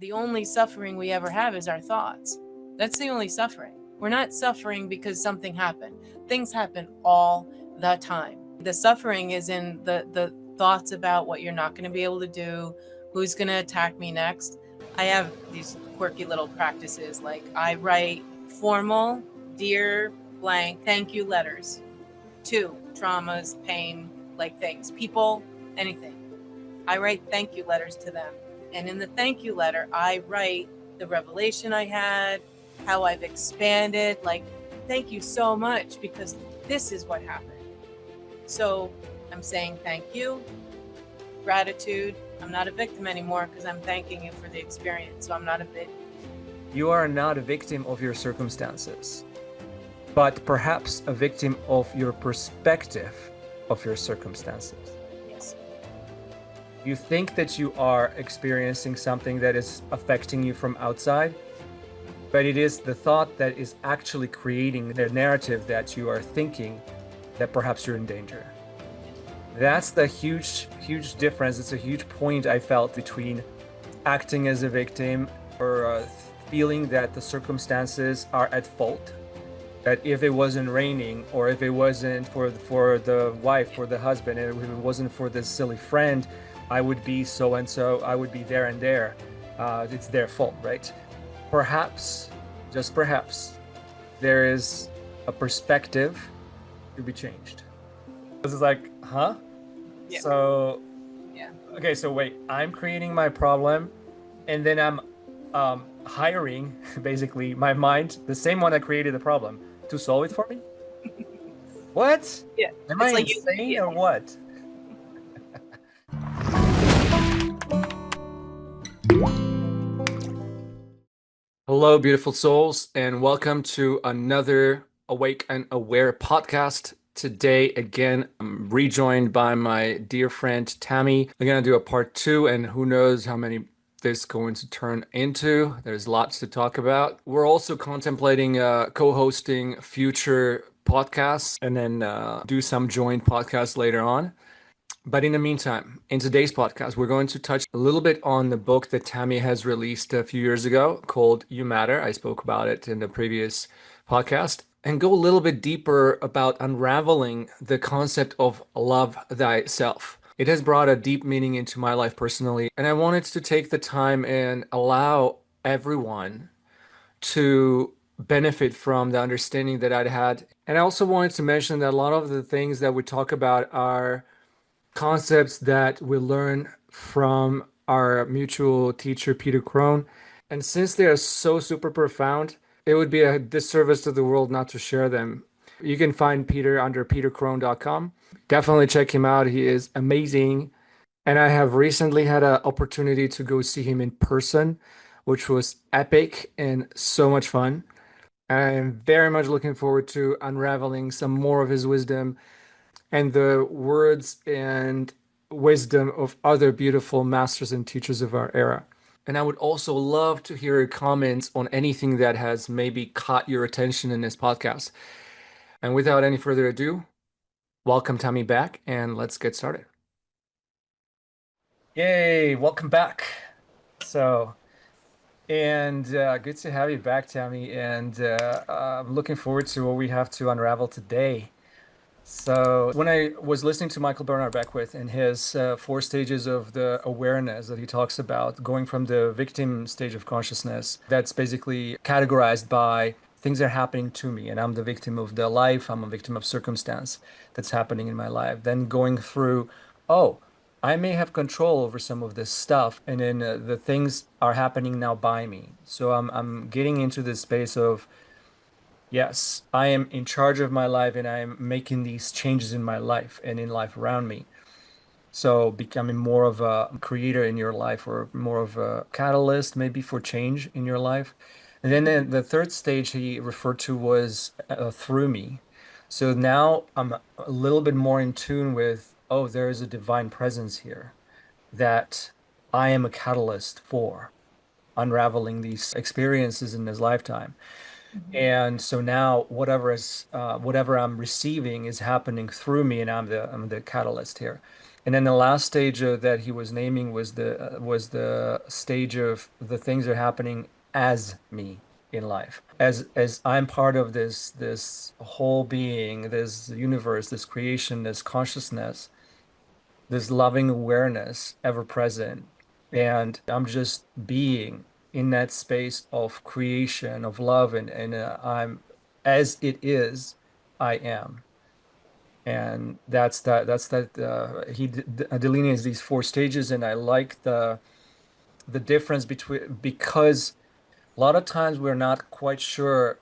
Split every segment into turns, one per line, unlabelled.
the only suffering we ever have is our thoughts. That's the only suffering. We're not suffering because something happened. Things happen all the time. The suffering is in the thoughts about what you're not going to be able to do, who's going to attack me next. I have these quirky little practices, like I write formal, dear blank, thank you letters to traumas, pain, like things, people, anything. I write thank you letters to them. And in the thank you letter, I write the revelation I had, how I've expanded, like, thank you so much because this is what happened. So I'm saying thank you, gratitude. I'm not a victim anymore because I'm thanking you for the experience. So I'm not a victim.
You are not a victim of your circumstances, but perhaps a victim of your perspective of your circumstances.
Yes.
You think that you are experiencing something that is affecting you from outside, but it is the thought that is actually creating the narrative that you are thinking that perhaps you're in danger. That's the huge difference. It's a huge point I felt between acting as a victim or feeling that the circumstances are at fault. That if it wasn't raining, or if it wasn't for the wife, for the husband, and if it wasn't for this silly friend, I would be so and so, I would be there and there. It's their fault, right? Perhaps, just perhaps, there is a perspective to be changed. This is like, huh?
Yeah.
So,
Yeah.
okay, so wait, I'm creating my problem, and then I'm hiring, basically, my mind, the same one that created the problem, to solve it for me? What?
Yeah.
Am
It's
I
like
insane or what? Hello, beautiful souls, and welcome to another Awake and Aware podcast. Today, again, I'm rejoined by my dear friend Tammy. We're going to do a part 2, and who knows how many this is going to turn into. There's lots to talk about. We're also contemplating co-hosting future podcasts and then do some joint podcasts later on. But in the meantime, in today's podcast, we're going to touch a little bit on the book that Tammy has released a few years ago called You Matter. I spoke about it in the previous podcast, and go a little bit deeper about unraveling the concept of love thyself. It has brought a deep meaning into my life personally, and I wanted to take the time and allow everyone to benefit from the understanding that I'd had. And I also wanted to mention that a lot of the things that we talk about are concepts that we learn from our mutual teacher, Peter Crone. And since they are so super profound, it would be a disservice to the world not to share them. You can find Peter under petercrone.com. Definitely check him out. He is amazing. And I have recently had an opportunity to go see him in person, which was epic and so much fun. I am very much looking forward to unraveling some more of his wisdom and the words and wisdom of other beautiful masters and teachers of our era. And I would also love to hear your comments on anything that has maybe caught your attention in this podcast. And without any further ado, welcome Tammy back, and let's get started. Yay, welcome back. Good to have you back, Tammy. And I'm looking forward to what we have to unravel today. So when I was listening to Michael Bernard Beckwith and his 4 stages of the awareness that he talks about, going from the victim stage of consciousness, that's basically categorized by things that are happening to me, and I'm the victim of the life, I'm a victim of circumstance that's happening in my life. Then going through, oh, I may have control over some of this stuff, and then the things are happening now by me. So I'm getting into this space of, yes, I am in charge of my life and I am making these changes in my life and in life around me. So becoming more of a creator in your life, or more of a catalyst maybe for change in your life. And then the third stage he referred to was through me. So now I'm a little bit more in tune with, oh, there is a divine presence here that I am a catalyst for unraveling these experiences in this lifetime. And so now whatever I'm receiving is happening through me, and I'm the catalyst here. And then the last stage that he was naming was the stage of the things that are happening as me in life. As I'm part of this whole being, this universe, this creation, this consciousness, this loving awareness ever present. And I'm just being in that space of creation, of love, and I'm as it is, I am. And that's that he delineates these four stages, and I like the difference between because a lot of times we're not quite sure,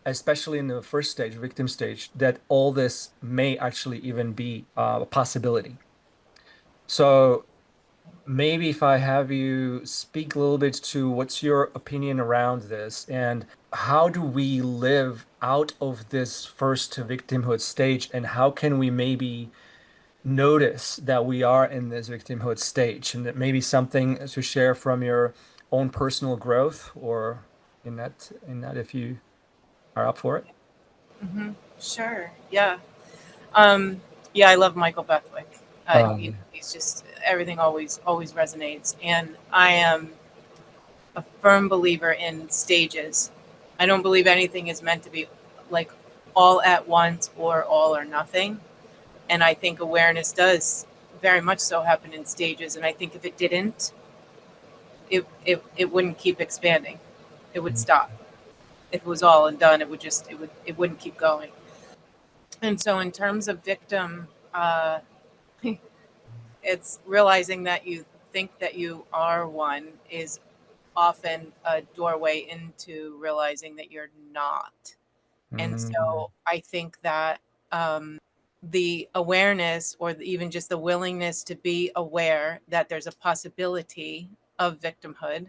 especially in the first stage, victim stage, that all this may actually even be a possibility. So maybe if I have you speak a little bit to what's your opinion around this, and how do we live out of this first victimhood stage, and how can we maybe notice that we are in this victimhood stage, and that maybe something to share from your own personal growth, or in that if you are up for it.
Sure. Yeah. Um, yeah, I love Michael Beckwith.
Um,
He's just everything always resonates, and I am a firm believer in stages. I don't believe anything is meant to be like all at once or all or nothing, and I think awareness does very much so happen in stages. And I think if it didn't, it wouldn't keep expanding. It would stop. If it was all and done, it wouldn't keep going. And so, in terms of victim, it's realizing that you think that you are one is often a doorway into realizing that you're not. And
mm,
so I think that the awareness, or even just the willingness to be aware that there's a possibility of victimhood,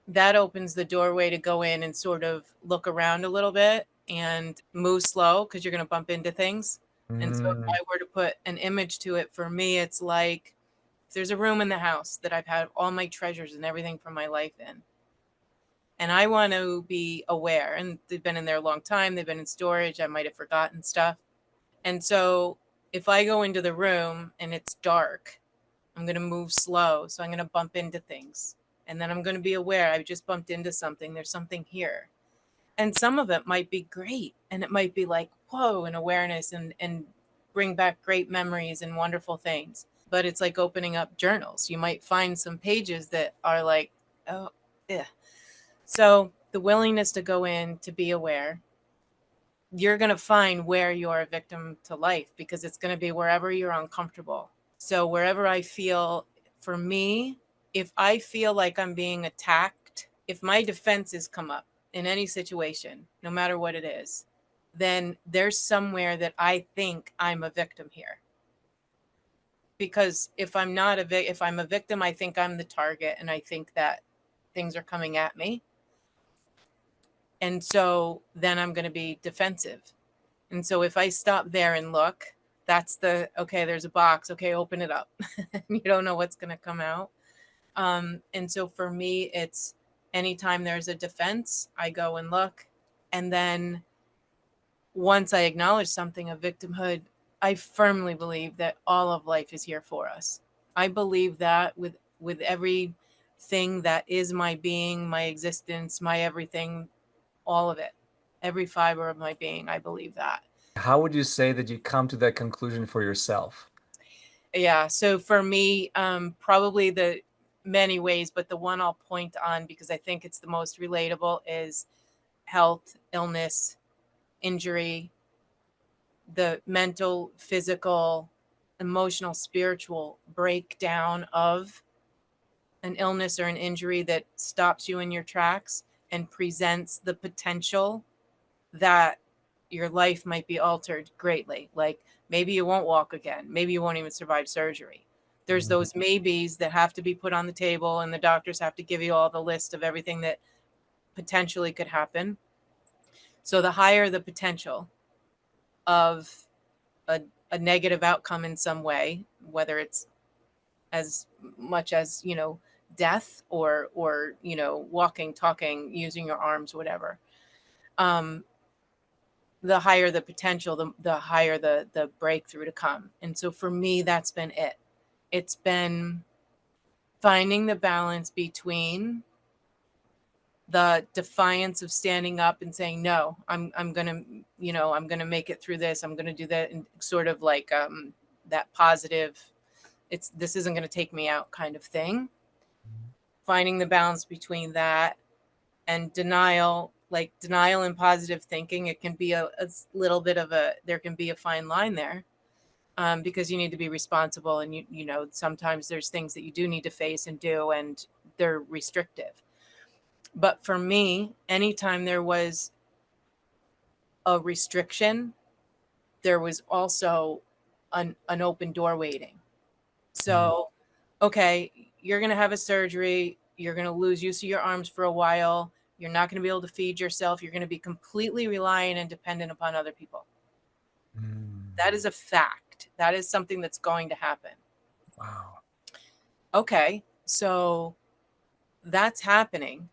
that opens the doorway to go in and sort of look around a little bit and move slow, because you're going to bump into things. And so if I
mm,
were to put an image to it, for me, it's like if there's a room in the house that I've had all my treasures and everything from my life in, and I want to be aware, and they've been in there a long time, they've been in storage, I might have forgotten stuff. And so if I go into the room and it's dark, I'm going to move slow. So I'm going to bump into things. And then I'm going to be aware I just bumped into something. There's something here. And some of it might be great. And it might be like, whoa, an awareness and bring back great memories and wonderful things. But it's like opening up journals. You might find some pages that are like, oh, yeah. So the willingness to go in, to be aware, you're going to find where you're a victim to life, because it's going to be wherever you're uncomfortable. So wherever I feel, for me, if I feel like I'm being attacked, if my defenses come up in any situation, no matter what it is, then there's somewhere that I think I'm a victim here. Because if I'm not if I'm a victim, I think I'm the target, and I think that things are coming at me. And so then I'm going to be defensive. And so if I stop there and look, that's the okay, there's a box. Okay, open it up. You don't know what's going to come out. And so for me, it's anytime there's a defense, I go and look. And then once I acknowledge something of victimhood, I firmly believe that all of life is here for us. I believe that with everything that is my being, my existence, my everything, all of it, every fiber of my being, I believe that.
how would you say that you come to that conclusion for yourself?
Yeah. So for me, probably the many ways, but the one I'll point on because I think it's the most relatable is health, illness, injury, the mental, physical, emotional, spiritual breakdown of an illness or an injury that stops you in your tracks and presents the potential that your life might be altered greatly. Like maybe you won't walk again. Maybe you won't even survive surgery. There's those maybes that have to be put on the table, and the doctors have to give you all the list of everything that potentially could happen. So the higher the potential of a, a negative outcome in some way, whether it's as much as, death or walking, talking, using your arms, whatever. Um, the higher the potential, the higher the breakthrough to come. And so for me, that's been it. It's been finding the balance between the defiance of standing up and saying, no, I'm gonna, I'm gonna make it through this. I'm gonna do that, and sort of like that positive, this isn't gonna take me out kind of thing. Finding the balance between that and denial, like denial and positive thinking. It can be a little bit of there can be a fine line there, because you need to be responsible, and sometimes there's things that you do need to face and do, and they're restrictive. But for me, anytime there was a restriction, there was also an open door waiting. So, okay, you're going to have a surgery. You're going to lose use of your arms for a while. You're not going to be able to feed yourself. You're going to be completely reliant and dependent upon other people. That is a fact. That is something that's going to happen.
Wow.
Okay, so that's happening.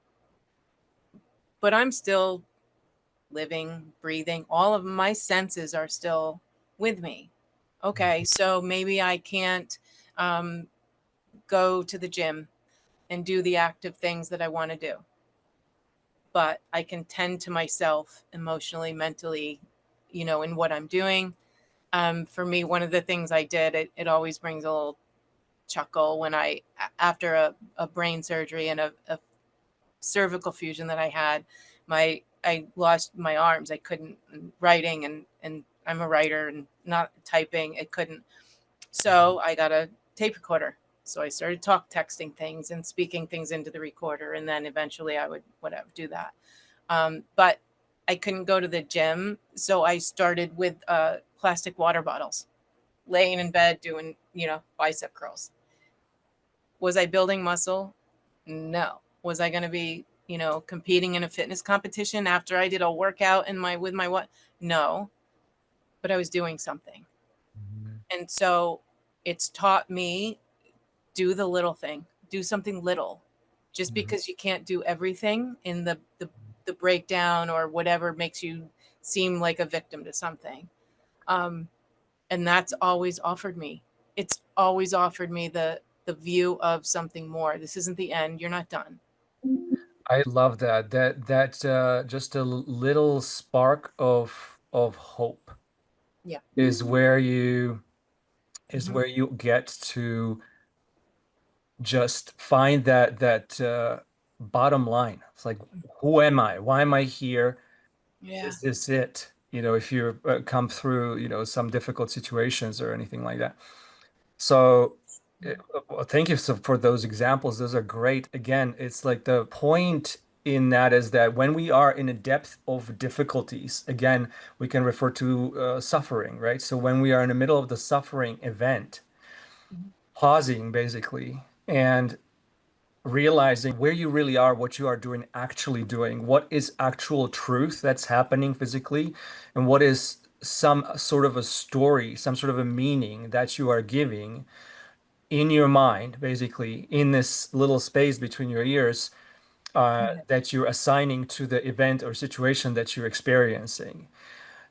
But I'm still living, breathing. All of my senses are still with me. Okay, so maybe I can't go to the gym and do the active things that I want to do, but I can tend to myself emotionally, mentally, in what I'm doing. For me, one of the things I did, it always brings a little chuckle when after a brain surgery and a cervical fusion that I had, I lost my arms. I couldn't writing, and I'm a writer and not typing. It couldn't. So I got a tape recorder. So I started texting things and speaking things into the recorder. And then eventually I would do that. But I couldn't go to the gym. So I started with plastic water bottles, laying in bed doing, bicep curls. Was I building muscle? No. Was I going to be, competing in a fitness competition after I did a workout with my what? No. But I was doing something. And so it's taught me, do the little thing, do something little. Just because you can't do everything in the breakdown or whatever makes you seem like a victim to something. And that's always offered me. It's always offered me the view of something more. This isn't the end. You're not done.
I love that. That just a little spark of hope
Yeah.
is where you
Mhm.
get to just find that bottom line. It's like, who am I? Why am I here?
Yeah.
Is this it? If you come through, some difficult situations or anything like that. So, well, thank you for those examples. Those are great. Again, it's like the point in that is that when we are in a depth of difficulties, again, we can refer to suffering, right? So when we are in the middle of the suffering event,
Mhm.
pausing basically and realizing where you really are, what you are doing, actually doing, what is actual truth that's happening physically, and what is some sort of a story, some sort of a meaning that you are giving in your mind, basically, in this little space between your ears, that you're assigning to the event or situation that you're experiencing.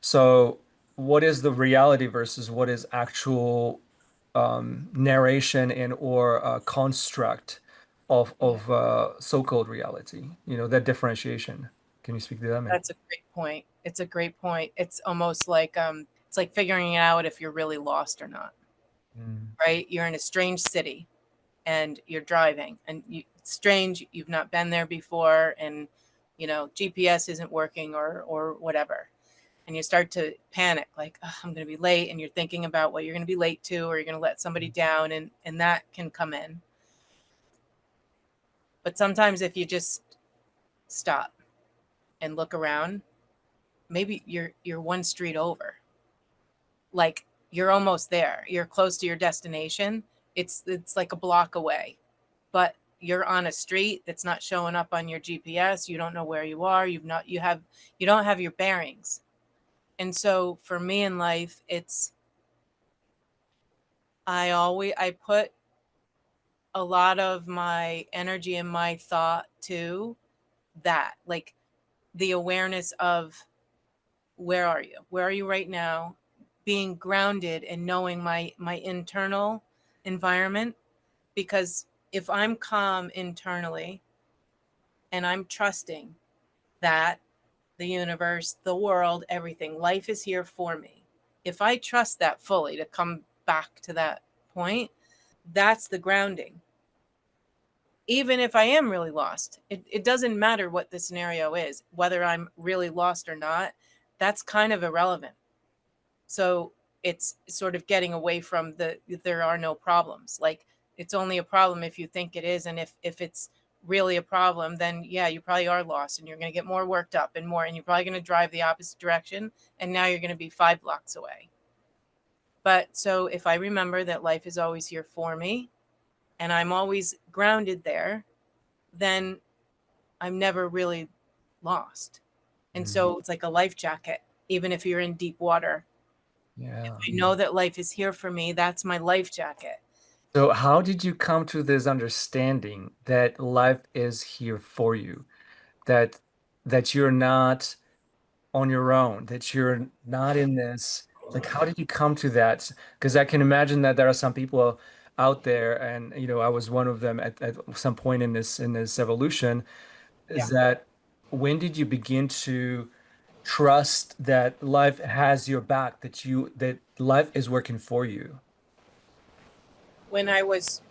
So, what is the reality versus what is actual narration and or construct
Yeah.
of so-called reality? That differentiation. Can you speak to that, maybe?
That's a great point. It's a great point. It's almost like it's like figuring out if you're really lost or not.
Mm.
Right? You're in a strange city and you're driving, and it's strange, you've not been there before, and GPS isn't working or whatever. And you start to panic, like, "Ugh, I'm going to be late," and you're thinking about what you're going to be late to, or you're going to let somebody down, and that can come in. But sometimes if you just stop and look around, maybe you're one street over. Like, you're almost there. You're close to your destination. It's like a block away. But you're on a street that's not showing up on your GPS. You don't know where you are. You don't have your bearings. And so for me in life, I put a lot of my energy and my thought to that, like the awareness of Where are you? Where are you right now? Being grounded and knowing my internal environment, because if I'm calm internally and I'm trusting that the universe, the world, everything, life is here for me. If I trust that fully, to come back to that point, that's the grounding. Even if I am really lost, it doesn't matter what the scenario is, whether I'm really lost or not, that's kind of irrelevant. So it's sort of getting away from the there are no problems. Like, it's only a problem if you think it is, and if it's really a problem, then yeah, you probably are lost, and you're going to get more worked up and more, and you're probably going to drive the opposite direction, and now you're going to be 5 blocks away. But so if I remember that life is always here for me and I'm always grounded there, then I'm never really lost. And
Mm.
so it's like a life jacket. Even if you're in deep water,
Yeah.
I know that life is here for me. That's my life jacket.
So how did you come to this understanding that life is here for you, that you're not on your own, that you're not in this? Like, how did you come to that? Because I can imagine that there are some people out there, and I was one of them at some point in this evolution.
Yeah.
Is that when did you begin to trust that life has your back, that life is working for you?
When I was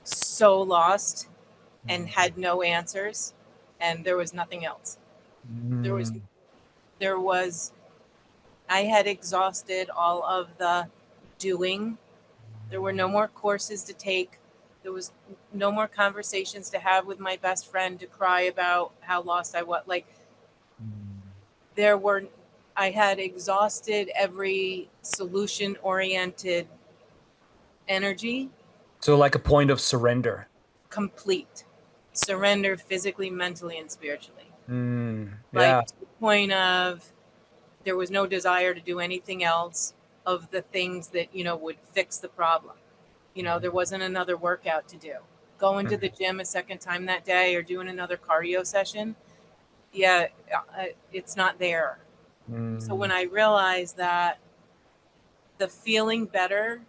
so lost and
Mm.
had no answers and there was nothing else. There was,
Mm.
there was, I had exhausted all of the doing. There were no more courses to take. There was no more conversations to have with my best friend to cry about how lost I was. Like,
Mm.
there were, I had exhausted every solution oriented energy.
So like a point of surrender.
Complete surrender, physically, mentally, and spiritually.
Yeah.
Like, to the point of there was no desire to do anything else of the things that, would fix the problem. There wasn't another workout to do. Going to the gym a second time that day or doing another cardio session, yeah, it's not there. So
Mm.
when I realized that the feeling better,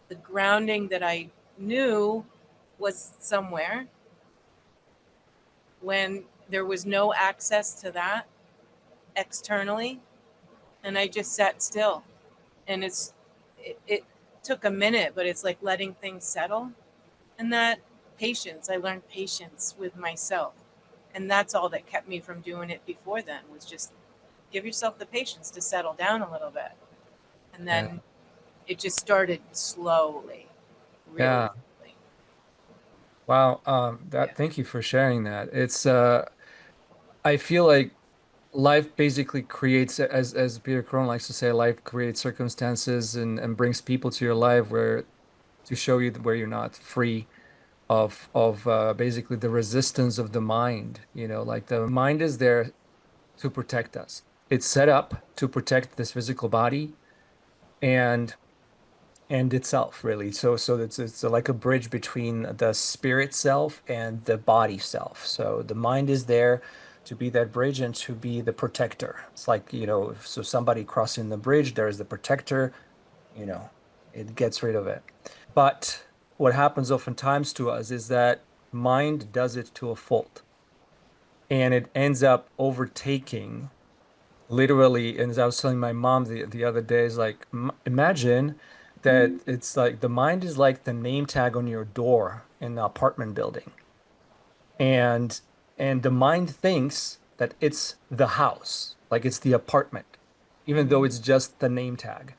the grounding that I knew was somewhere, when there was no access to that externally, and I just sat still. And it took a minute, but it's like letting things settle. And that patience, I learned patience with myself. And that's all that kept me from doing it before then, was just give yourself the patience to settle down a little bit. And
Yeah.
then it just started slowly, really
Yeah.
slowly.
Wow.
Yeah.
Thank you for sharing that. I feel like life basically creates, as Peter Crone likes to say, life creates circumstances and brings people to your life where to show you where you're not free of basically the resistance of the mind. Like the mind is there to protect us. It's set up to protect this physical body and itself, really. So it's like a bridge between the spirit self and the body self. So the mind is there to be that bridge and to be the protector. It's like, so somebody crossing the bridge, there is the protector, you know, it gets rid of it. But what happens oftentimes to us is that mind does it to a fault and it ends up overtaking literally. And as I was telling my mom the other day, is like, imagine that it's like the mind is like the name tag on your door in the apartment building. And the mind thinks that it's the house, like it's the apartment, even though
Mm-hmm.
it's just the name tag.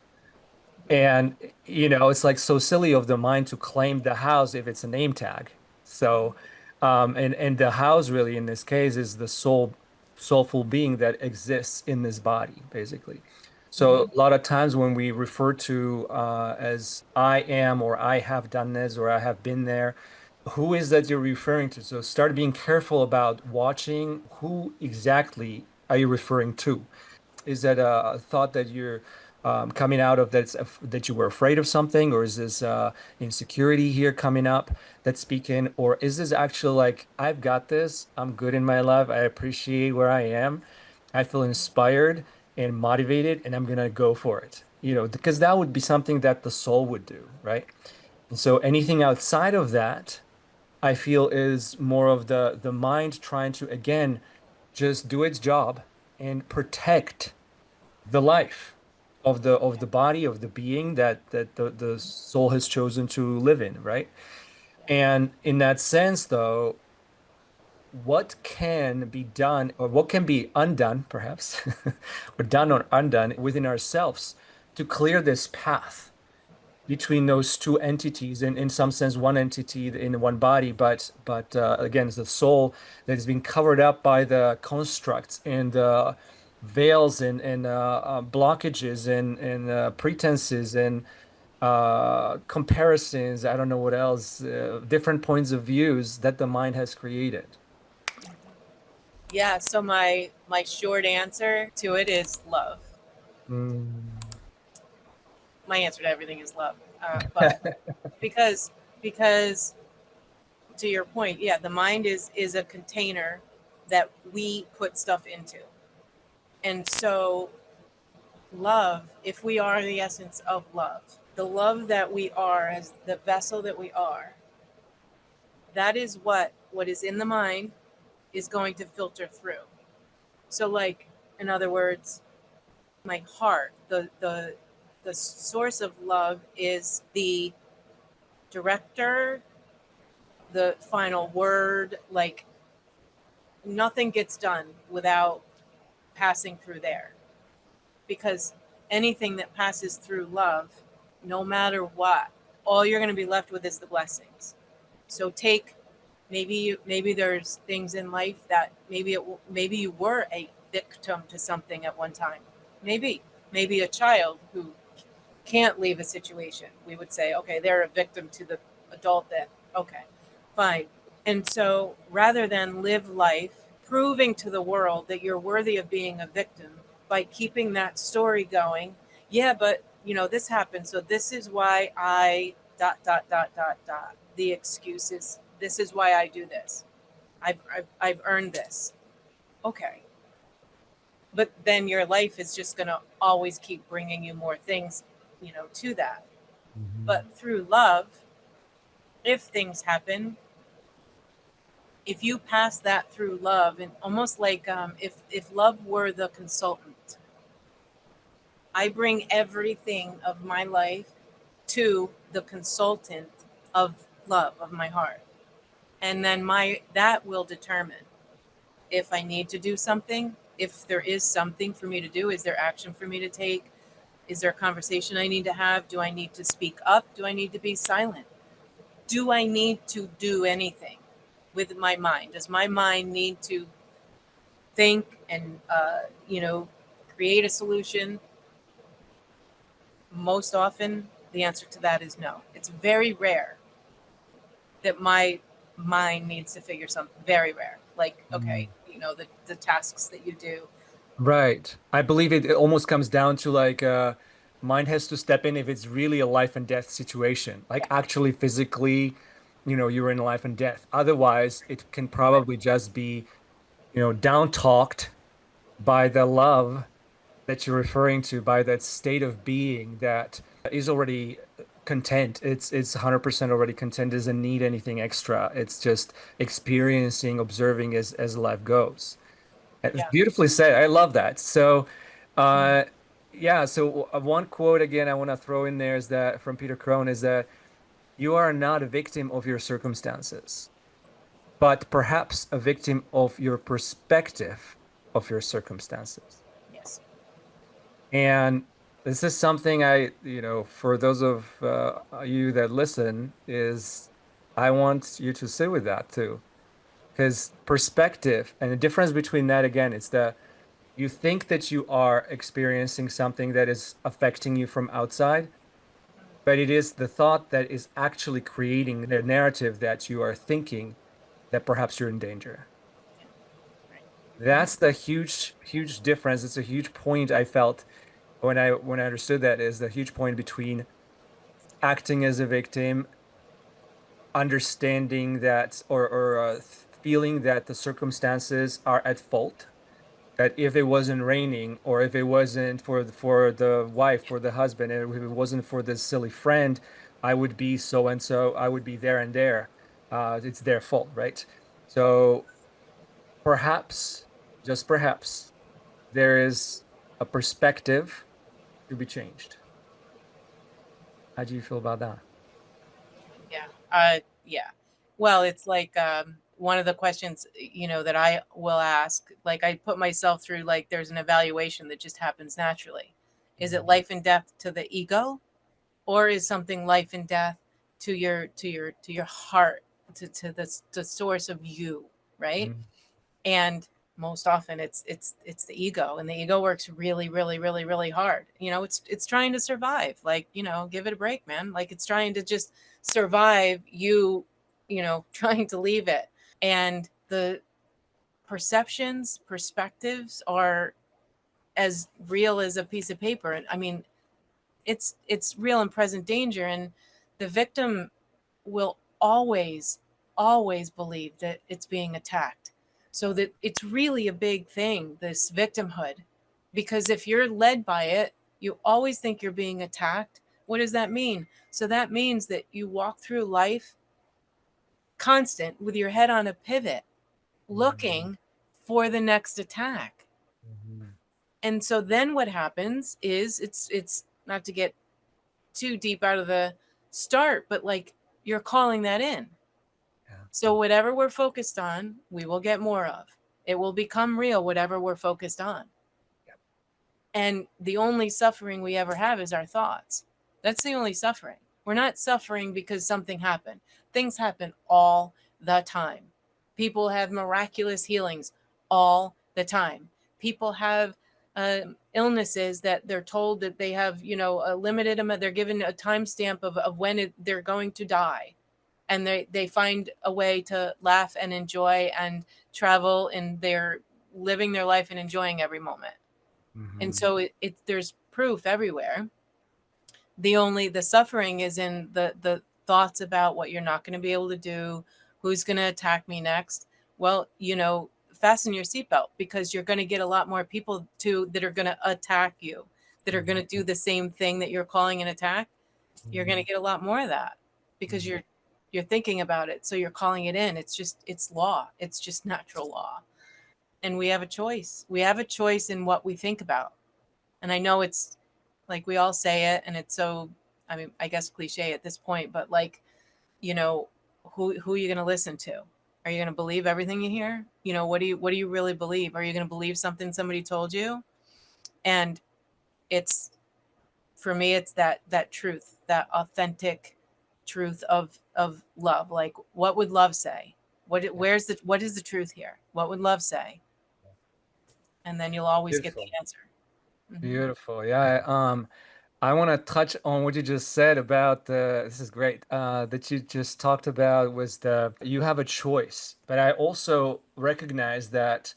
And it's like so silly of the mind to claim the house if it's a name tag. So, and the house really in this case is the soulful being that exists in this body, basically. So
Mm-hmm.
a lot of times when we refer to as I am or I have done this or I have been there, who is that you're referring to? So start being careful about watching who exactly are you referring to. Is that a thought that you're coming out of that you were afraid of something, or is this insecurity here coming up that's speaking, or is this actually like I've got this, I'm good in my life, I appreciate where I am, I feel inspired and motivated, and I'm gonna go for it. Because that would be something that the soul would do, right? And so anything outside of that, I feel is more of the mind trying to again just do its job and protect the life of the body of the being that the soul has chosen to live in, right?
Yeah.
And in that sense, though, what can be done or what can be undone, perhaps, or done or undone within ourselves to clear this path between those two entities, and in some sense one entity in one body, but again it's the soul that is being covered up by the constructs and the veils and blockages and pretenses and comparisons. I don't know what else, different points of views that the mind has created.
Yeah, so my short answer to it is love.
Mm.
My answer to everything is love. But because because to your point, yeah, the mind is a container that we put stuff into. And so love, if we are the essence of love, the love that we are as the vessel that we are, that is what is in the mind is going to filter through. So like in other words, my heart, the source of love is the director, the final word, like nothing gets done without passing through there. Because anything that passes through love, no matter what, all you're going to be left with is the blessings. So take maybe there's things in life that maybe you were a victim to something at one time. Maybe a child who can't leave a situation. We would say, okay, they're a victim to the adult that, okay, fine. And so rather than live life proving to the world that you're worthy of being a victim by keeping that story going, yeah, but this happened. So this is why I dot. The excuses. This is why I do this. I've earned this. Okay. But then your life is just going to always keep bringing you more things, to that.
Mhm.
But through love, if things happen, if you pass that through love, and almost like if love were the consultant, I bring everything of my life to the consultant of love of my heart, and then my that will determine if I need to do something, if there is something for me to do, is there action for me to take, is there a conversation I need to have, do I need to speak up, do I need to be silent, do I need to do anything with my mind? Does my mind need to think and create a solution? Most often, the answer to that is no. It's very rare that my mind needs to figure something. Very rare. Like, okay,
Mm.
the tasks that you do.
Right. I believe it almost comes down to like mind has to step in if it's really a life and death situation. Like
Yeah,
actually physically, you're in life and death. Otherwise, it can
right.
probably just be, down talked by the love that you're referring to, by that state of being that is already content. It's 100% already content, doesn't need anything extra. It's just experiencing, observing as life goes. It's
Yeah.
beautifully said. I love that. So,
Mhm.
uh, yeah. So one quote again I want to throw in there is that from Peter Crone is that you are not a victim of your circumstances, but perhaps a victim of your perspective of your circumstances.
Yes.
And this is something for those of you that listen, is I want you to sit with that too. Because perspective and the difference between that, again, it's that you think that you are experiencing something that is affecting you from outside, but it is the thought that is actually creating the narrative that you are thinking that perhaps you're in danger.
Yeah. Right.
That's the huge, huge difference. It's a huge point I felt when I understood that, is the huge point between acting as a victim, understanding that or feeling that the circumstances are at fault, that if it wasn't raining, or if it wasn't for the wife, for the husband, and if it wasn't for this silly friend, I would be so and so, I would be there and there. It's their fault, right? So perhaps, just perhaps, there is a perspective to be changed. How do you feel about that?
Yeah. Yeah. Well, it's like one of the questions, that I will ask, like I put myself through, like there's an evaluation that just happens naturally. Is it life and death to the ego, or is something life and death to your heart, to the source of you, right?
Mhm.
And most often it's the ego, and the ego works really really really really hard. It's trying to survive, like, give it a break, man. Like, it's trying to just survive you, trying to leave it. And the perspectives are as real as a piece of paper. And I mean, it's real and present danger. And the victim will always believe that it's being attacked. So that it's really a big thing, this victimhood. Because if you're led by it, you always think you're being attacked. What does that mean? So that means that you walk through life constant with your head on a pivot,
Mhm.
looking for the next attack.
Mhm.
And so then what happens is, it's not to get too deep out of the start, but like, you're calling that in.
Yeah.
So whatever we're focused on, we will get more of. It will become real, whatever we're focused on. And the only suffering we ever have is our thoughts. That's the only suffering. We're not suffering because something happened. Things happen all the time. People have miraculous healings all the time. People have illnesses that they're told that they have, a limited amount. They're given a timestamp of when they're going to die, and they find a way to laugh and enjoy and travel, and they're living their life and enjoying every moment. And
Mhm.
so there's proof everywhere. The suffering is in the thoughts about what you're not going to be able to do, who's going to attack me next. Well, fasten your seatbelt, because you're going to get a lot more people too that are going to attack you, that are going to do the same thing that you're calling an attack. You're going to
Mhm.
get a lot more of that, because
Mhm.
you're thinking about it, so you're calling it in. It's law. It's just natural law. And we have a choice. We have a choice in what we think about. And I know it's like we all say it, and it's so, I mean, I guess cliche at this point, but like, you know, who are you going to listen to? Are you going to believe everything you hear? What do you really believe? Are you going to believe something somebody told you? And it's for me, it's that truth, that authentic truth of love. Like, what would love say?
Yeah.
What is the truth here? What would love say? And then you'll always get the
Beautiful.
answer. Hmm.
Beautiful. Yeah. I want to touch on what you just said about this is great, that you just talked about was you have a choice, but I also recognize that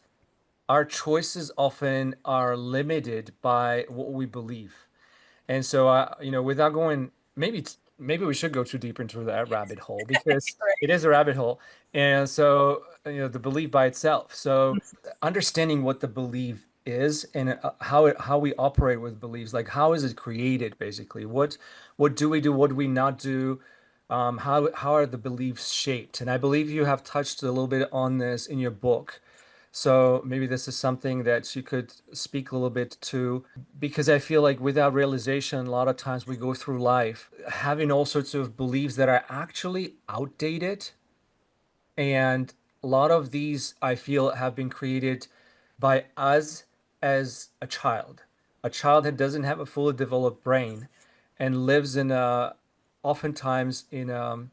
our choices often are limited by what we believe. And so, without going, maybe we should go too deep into that rabbit hole because it is a rabbit hole. And so, the belief by itself. So, understanding what the belief is and how we operate with beliefs, like how is it created, basically? What do we do? What do we not do? How are the beliefs shaped? And I believe you have touched a little bit on this in your book. So maybe this is something that you could speak a little bit to, because I feel like without realization, a lot of times we go through life having all sorts of beliefs that are actually outdated. And a lot of these, I feel, have been created by us as a child that doesn't have a fully developed brain and lives oftentimes in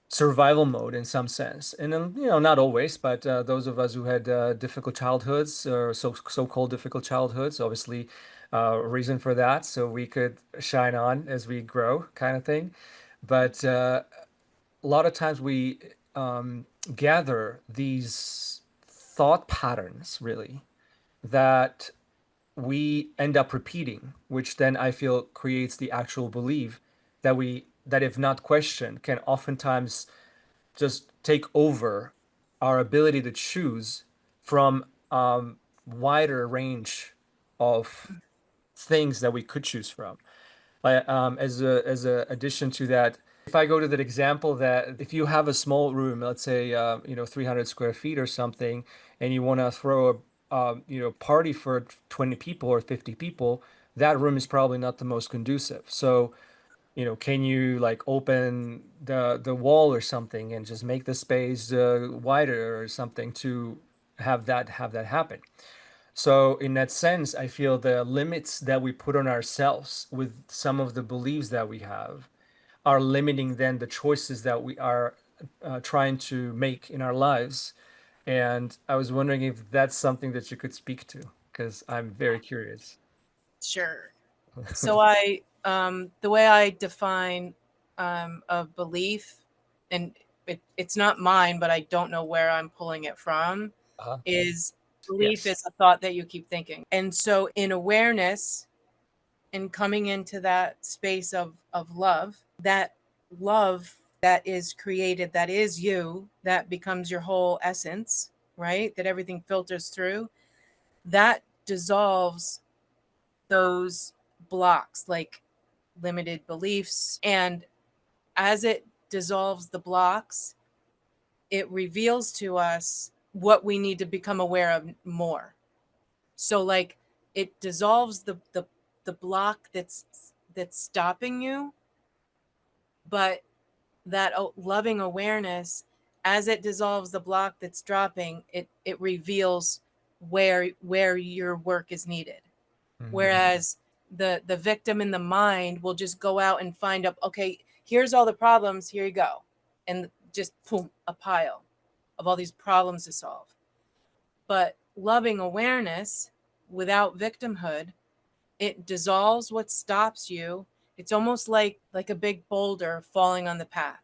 survival mode in some sense. And not always, but those of us who had difficult childhoods or so-called difficult childhoods, obviously, a reason for that, so we could shine on as we grow, kind of thing. But a lot of times we gather these thought patterns, really, that we end up repeating, which then I feel creates the actual belief that if not questioned, can oftentimes just take over our ability to choose from wider range of things that we could choose from. Like as a addition to that, if I go to that example that if you have a small room, let's say 300 square feet or something, and you want to throw a party for 20 people or 50 people, that room is probably not the most conducive. So can you like open the wall or something and just make the space wider or something to have that happen? So in that sense, I feel the limits that we put on ourselves with some of the beliefs that we have are limiting then the choices that we are trying to make in our lives. And I was wondering if that's something that you could speak to, because I'm very curious.
Sure. So I, the way I define a belief, and it's not mine, but I don't know where I'm pulling it from,
Uh-huh.
is belief
Yes.
is a thought that you keep thinking. And so in awareness and coming into that space of love that is created, that is you, that becomes your whole essence, right? That everything filters through, that dissolves those blocks, like limited beliefs. And as it dissolves the blocks, it reveals to us what we need to become aware of more. So like it dissolves the block that's stopping you, but that loving awareness, as it dissolves the block that's dropping, it reveals where your work is needed.
Mhm.
Whereas the victim in the mind will just go out and find up, okay, here's all the problems, here you go, and just boom, a pile of all these problems to solve. But loving awareness without victimhood, it dissolves what stops you. It's almost like a big boulder falling on the path.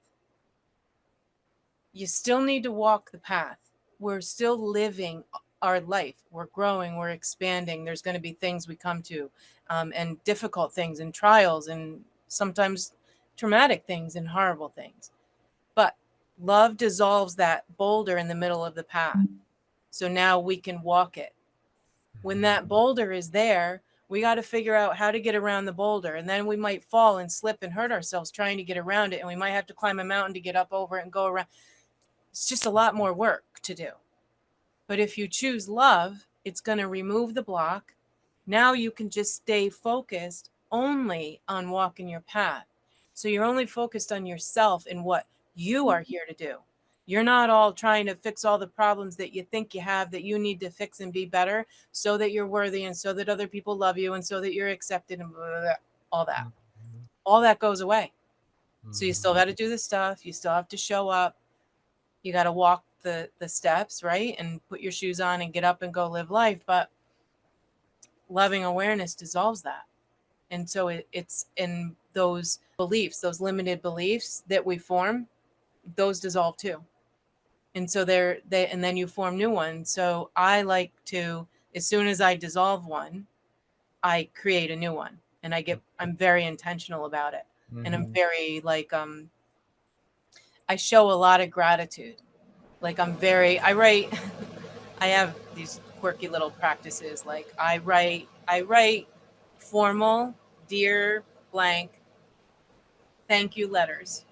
You still need to walk the path. We're still living our life. We're growing, we're expanding. There's going to be things we come to, and difficult things and trials and sometimes traumatic things and horrible things. But love dissolves that boulder in the middle of the path. So now we can walk it. When that boulder is there, we got to figure out how to get around the boulder. And then we might fall and slip and hurt ourselves trying to get around it. And we might have to climb a mountain to get up over it and go around. It's just a lot more work to do. But if you choose love, it's going to remove the block. Now you can just stay focused only on walking your path. So you're only focused on yourself and what you are here to do. You're not all trying to fix all the problems that you think you have that you need to fix and be better so that you're worthy and so that other people love you and so that you're accepted and blah, blah, blah, all that.
Mhm.
All that goes away. So you still
Mhm.
got to do the stuff. You still have to show up. You got to walk the steps, right? And put your shoes on and get up and go live life. But loving awareness dissolves that. And so it's in those beliefs, those limited beliefs that we form, those dissolve too. And so and then you form new ones. So I like to, as soon as I dissolve one, I create a new one. And I'm very intentional about it. And I'm
Mhm.
very like, I show a lot of gratitude. Like I write, I have these quirky little practices. Like I write formal, dear blank, thank you letters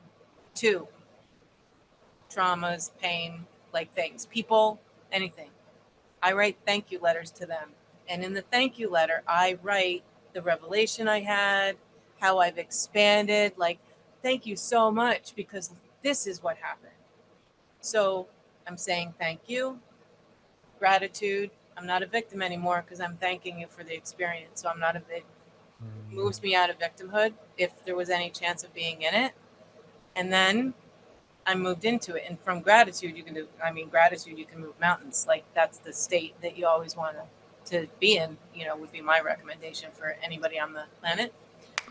to traumas, pain, like things, people, anything. I write thank you letters to them. And in the thank you letter, I write the revelation I had, how I've expanded, like, thank you so much because this is what happened. So I'm saying thank you, gratitude. I'm not a victim anymore because I'm thanking you for the experience. So I'm not a victim. Moves me out of victimhood if there was any chance of being in it. And then I moved into it. And from gratitude, you can do, I mean, gratitude, you can move mountains. Like that's the state that you always want to be in, would be my recommendation for anybody on the planet.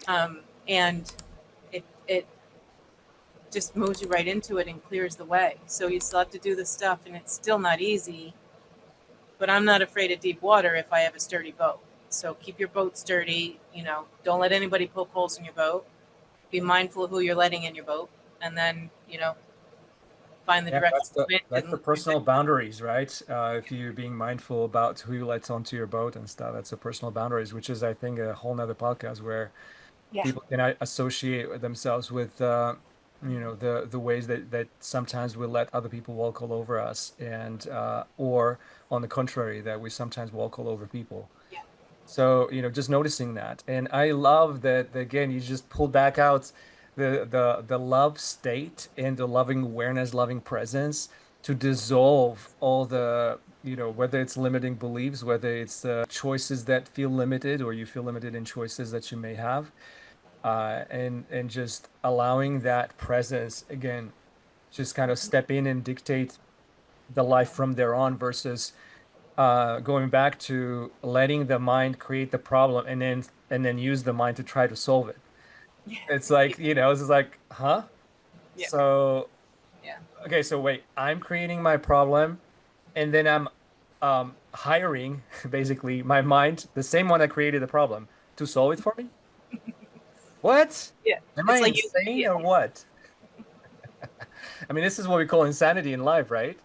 And it just moves you right into it and clears the way. So you still have to do the stuff and it's still not easy, but I'm not afraid of deep water if I have a sturdy boat. So keep your boat sturdy, don't let anybody poke holes in your boat. Be mindful of who you're letting in your boat. And then, find the
Yeah,
direction of the wind
that's
and
the
lose it.
personal boundaries, right? If you being mindful about who you let onto your boat and stuff, that's the personal boundaries, which is, I think, a whole nother podcast where
Yeah.
people can associate themselves with, the ways that sometimes we let other people walk all over us, and or on the contrary, that we sometimes walk all over people.
Yeah.
So, just noticing that. And I love that, again, you just pull back out the love state and the loving awareness, loving presence to dissolve all the, whether it's limiting beliefs, whether it's choices that feel limited, or you feel limited in choices that you may have, and just allowing that presence again, just kind of step in and dictate the life from there on, versus going back to letting the mind create the problem and then use the mind to try to solve it.
Yeah.
It's like, it's just like, huh?
Yeah.
So,
Yeah.
okay, so wait, I'm creating my problem, and then I'm hiring basically my mind, the same one that created the problem, to solve it for me? What?
Yeah.
Am I
It's like you.
insane
Yeah.
or what? I mean, this is what we call insanity in life, right?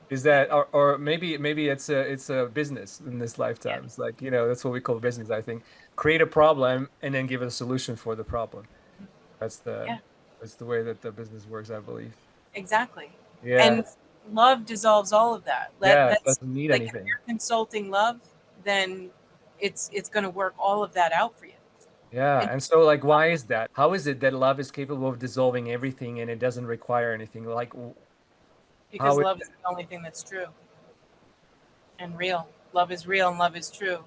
Is
Yeah.
that, or maybe it's a business in this
Yeah.
lifetime. It's like, that's what we call business, I think. Create a problem and then give a solution for the problem. That's the
Yeah.
that's the way that the business works, I believe.
Exactly.
Yeah.
And love dissolves all of that.
Yeah, it
That's
doesn't need
like if
anything.
you're consulting love, then it's going to work all of that out for you.
Yeah.
And
And so, like, why is that? How is it that love is capable of dissolving everything and it doesn't require anything? Like,
because
how is
love is the only thing that's true and real. Love is real and love is true.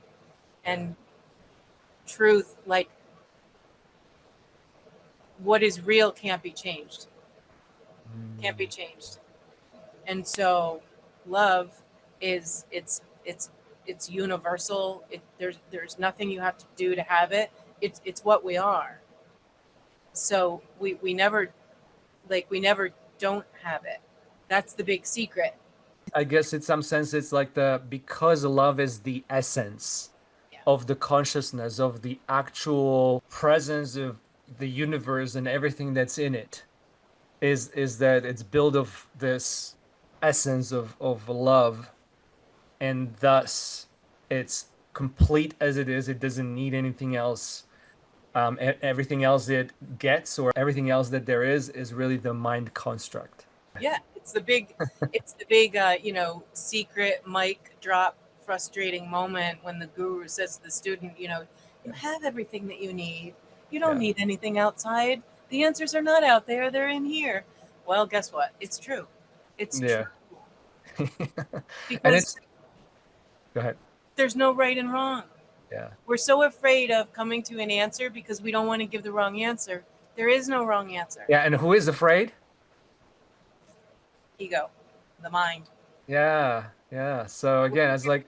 yeah.
And truth, like what is real can't be changed. Can't be
Mm,
changed. And so love is it's universal. There's nothing you have to do to have it. It's what we are. So we never we never don't have it. That's the big secret.
I guess in some sense it's like because love is the essence
Yeah.
of the consciousness, of the actual presence of the universe and everything that's in it, is that it's built of this essence of love, and thus it's complete as it is. It doesn't need anything else. Everything else it gets, or everything else that there is really the mind construct.
Yeah, it's the big secret mic drop frustrating moment when the guru says to the student, you
Yeah.
have everything that you need. You don't
Yeah.
need anything outside. The answers are not out there, they're in here. Well, guess what? It's true. It's true.
Yeah. And
Because
it's, go ahead.
there's no right and wrong.
Yeah.
We're so afraid of coming to an answer because we don't want to give the wrong answer. There is no wrong answer.
Yeah. And who is afraid?
Ego, the mind.
Yeah. Yeah. So again, it's like,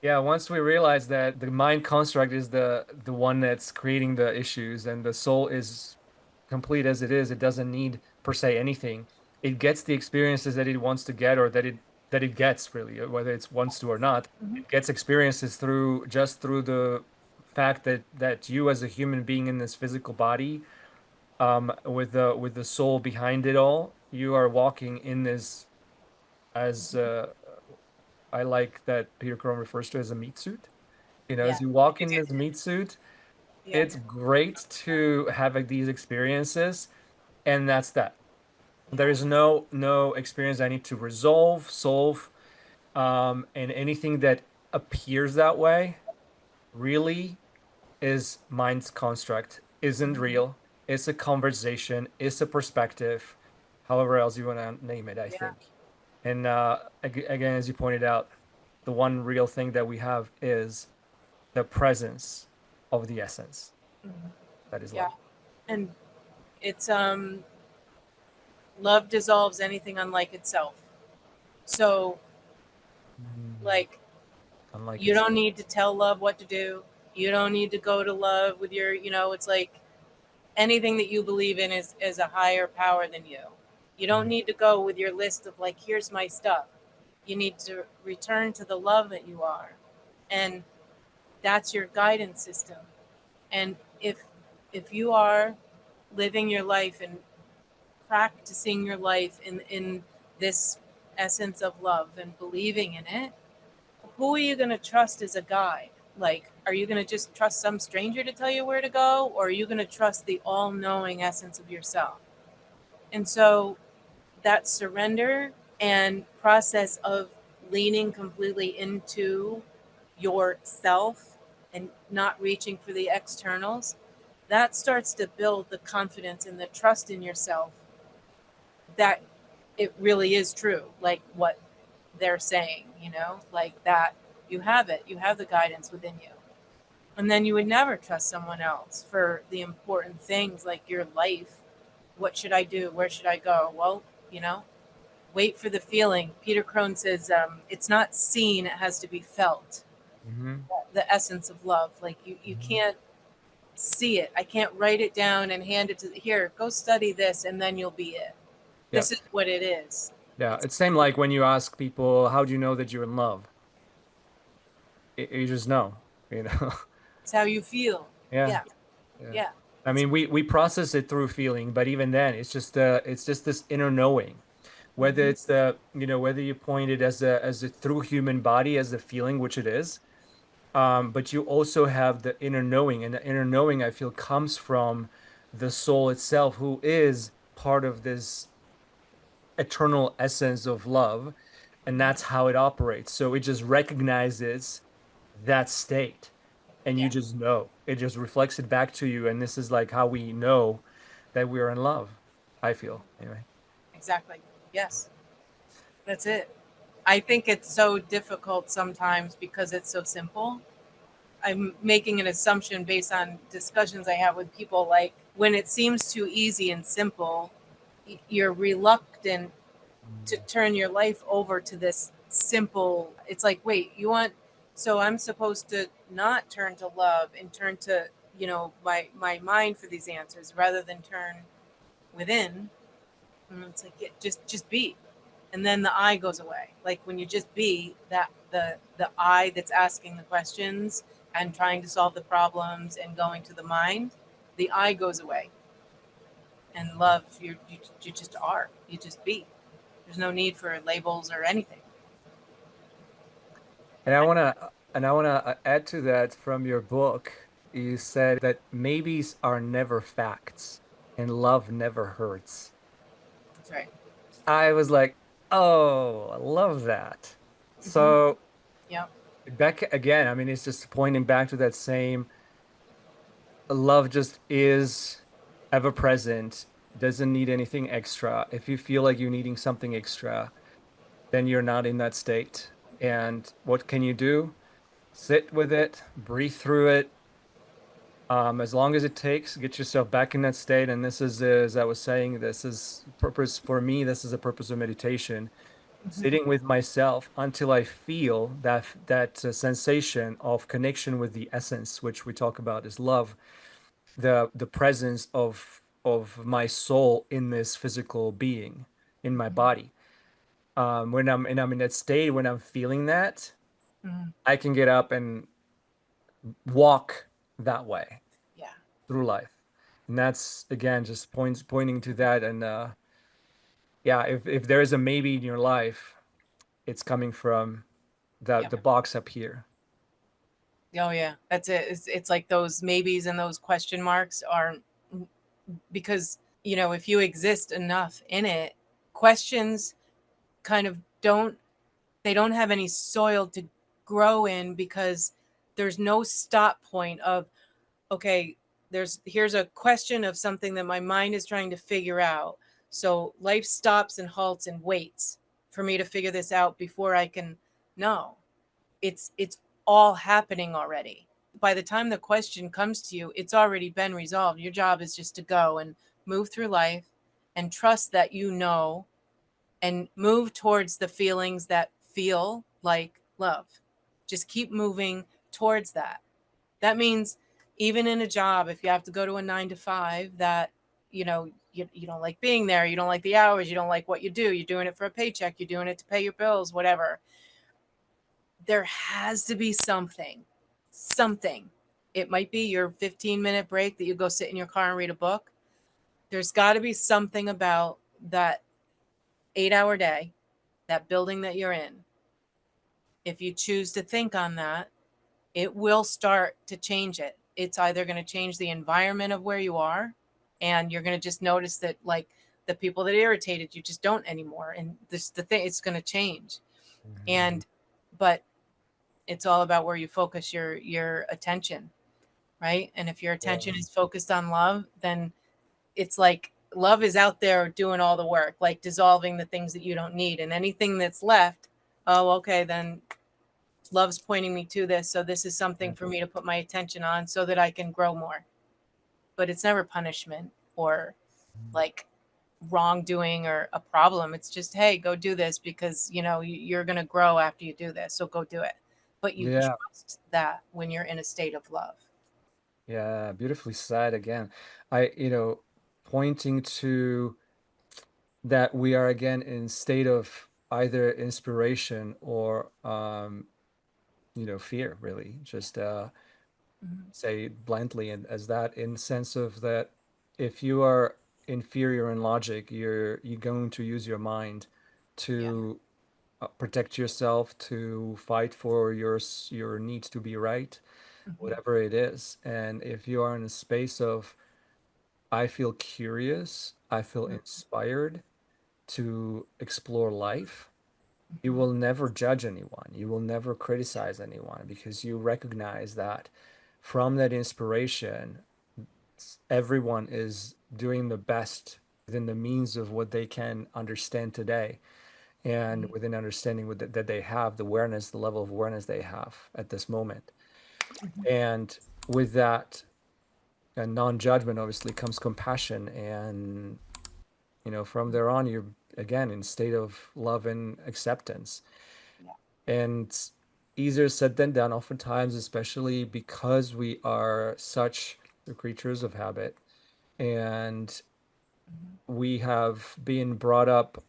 yeah, once we realize that the mind construct is the one that's creating the issues, and the soul is complete as it is, it doesn't need per se anything. It gets the experiences that it wants to get, or that it gets, really, whether it wants to or not.
Mhm.
It gets experiences through the fact that you, as a human being in this physical body, with the soul behind it all, you are walking in this, as I like that Peter Crone refers to as a meat suit.
Yeah,
As you walk
you
in
did.
this meat suit,
Yeah.
it's great to have like these experiences, and that's that. There
Yeah.
is no experience I need to resolve, solve, and anything that appears that way really is mind's construct, isn't
Mhm.
real. It's a conversation, it's a perspective, however else you want to name it, I
Yeah.
think. And again, as you pointed out, the one real thing that we have is the presence of the essence
Mhm.
that is
Yeah.
love.
And it's love dissolves anything unlike itself. So
Mm.
like
Unlike
you
it's,
don't need to tell love what to do. You don't need to go to love with your, it's like anything that you believe in is a higher power than you. You don't
mm,
need to go with your list of like, here's my stuff. You need to return to the love that you are. And that's your guidance system. And if you are living your life in practicing your life in this essence of love and believing in it, who are you going to trust as a guide? Like, are you going to just trust some stranger to tell you where to go, or are you going to trust the all-knowing essence of yourself? And so that surrender and process of leaning completely into yourself and not reaching for the externals, that starts to build the confidence and the trust in yourself that it really is true, like what they're saying, like that you have it, you have the guidance within you. And then you would never trust someone else for the important things like your life. What should I do? Where should I go? Well, wait for the feeling. Peter Crone says, it's not seen, it has to be felt.
Mm-hmm.
The essence of love. Like you can't see it. I can't write it down and hand it to here, go study this and then you'll be it.
Yeah.
This is what it is.
Yeah.
It's
It's same like when you ask people, how do you know that you're in love? You just know, you know?
it's how you feel.
Yeah.
Yeah.
Yeah.
Yeah.
I
It's
mean, we process it through feeling, but even then, it's just this inner knowing. Whether
mhm,
it's whether you point it as a through human body as a feeling, which it is, but you also have the inner knowing, and the inner knowing I feel comes from the soul itself, who is part of this eternal essence of love, and that's how it operates. So it just recognizes that state, and you
yeah.
just know. It just reflects it back to you, and this is like how we know that we're in love, I feel, anyway.
Exactly. Yes. That's it. I think it's so difficult sometimes because it's so simple. I'm making an assumption based on discussions I have with people. Like when it seems too easy and simple, you're reluctant to turn your life over to this simple. It's like, wait, so I'm supposed to not turn to love and turn to, my mind for these answers rather than turn within. And it's like, yeah, just be. And then the I goes away. Like when you just be that, the I that's asking the questions and trying to solve the problems and going to the mind, the I goes away. And love, you just are. You just be. There's no need for labels or anything.
And I want to add to that from your book. You said that maybes are never facts and love never hurts.
That's right.
I was like, oh, I love that.
Mm-hmm.
So
Yep.
back again, I mean, it's just pointing back to that same love just is ever present, doesn't need anything extra. If you feel like you're needing something extra, then you're not in that state. And what can you do? Sit with it, breathe through it. As long as it takes, get yourself back in that state. And this is, as I was saying, this is purpose for me. This is a purpose of meditation,
Mm-hmm.
sitting with myself until I feel that sensation of connection with the essence, which we talk about is love, the presence of my soul in this physical being, in my body. When I'm in that state, when I'm feeling that,
Mm-hmm.
I can get up and walk that way
Yeah.
through life. And that's again just pointing to that. And yeah, if there is a maybe in your life, it's coming from the
Yep.
the box up here.
Oh yeah. That's it. It's like those maybes and those question marks are because if you exist enough in it, questions kind of don't have any soil to grow in because there's no stop point of okay, here's a question of something that my mind is trying to figure out. So life stops and halts and waits for me to figure this out before I can. No, it's all happening already. By the time the question comes to you, it's already been resolved. Your job is just to go and move through life and trust that and move towards the feelings that feel like love. Just keep moving towards that. That means even in a job, if you have to go to a 9 to 5 that, you don't like being there, you don't like the hours, you don't like what you do, you're doing it for a paycheck, you're doing it to pay your bills, whatever. There has to be something. It might be your 15-minute break that you go sit in your car and read a book. There's got to be something about that 8-hour day, that building that you're in, if you choose to think on that, it will start to change it. It's either going to change the environment of where you are, and you're going to just notice that, like, the people that irritated you just don't anymore. And this, the thing, it's going to change.
Mhm.
And, but it's all about where you focus your attention, right? And if your attention
Yeah.
is focused on love, then it's like love is out there doing all the work, like dissolving the things that you don't need, and anything that's left, oh, okay, then love's pointing me to this, so this is something for me to put my attention on so that I can grow more. But it's never punishment or like wrongdoing or a problem. It's just, hey, go do this because you're going to grow after you do this, so go do it. But you
Yeah.
trust that when you're in a state of love.
Yeah, beautifully said again. Pointing to that we are again in state of either inspiration or fear, really. Just
Mhm.
say bluntly and as that in sense of that if you are inferior in logic, you're going to use your mind
Yeah.
to protect yourself, to fight for your needs to be right,
Mhm.
whatever it is. And if you are in a space of I feel curious, I feel
Mhm.
inspired to explore life, you
Mhm.
will never judge anyone. You will never criticize anyone because you recognize that from that inspiration, everyone is doing the best within the means of what they can understand today and
Mhm.
within understanding that they have, the awareness, the level of awareness they have at this moment.
Mhm.
And with that and non-judgment obviously comes compassion, and from there on you're again in state of love and acceptance.
Yeah.
And easier said than done oftentimes, especially because we are such creatures of habit, and
Mhm.
we have been brought up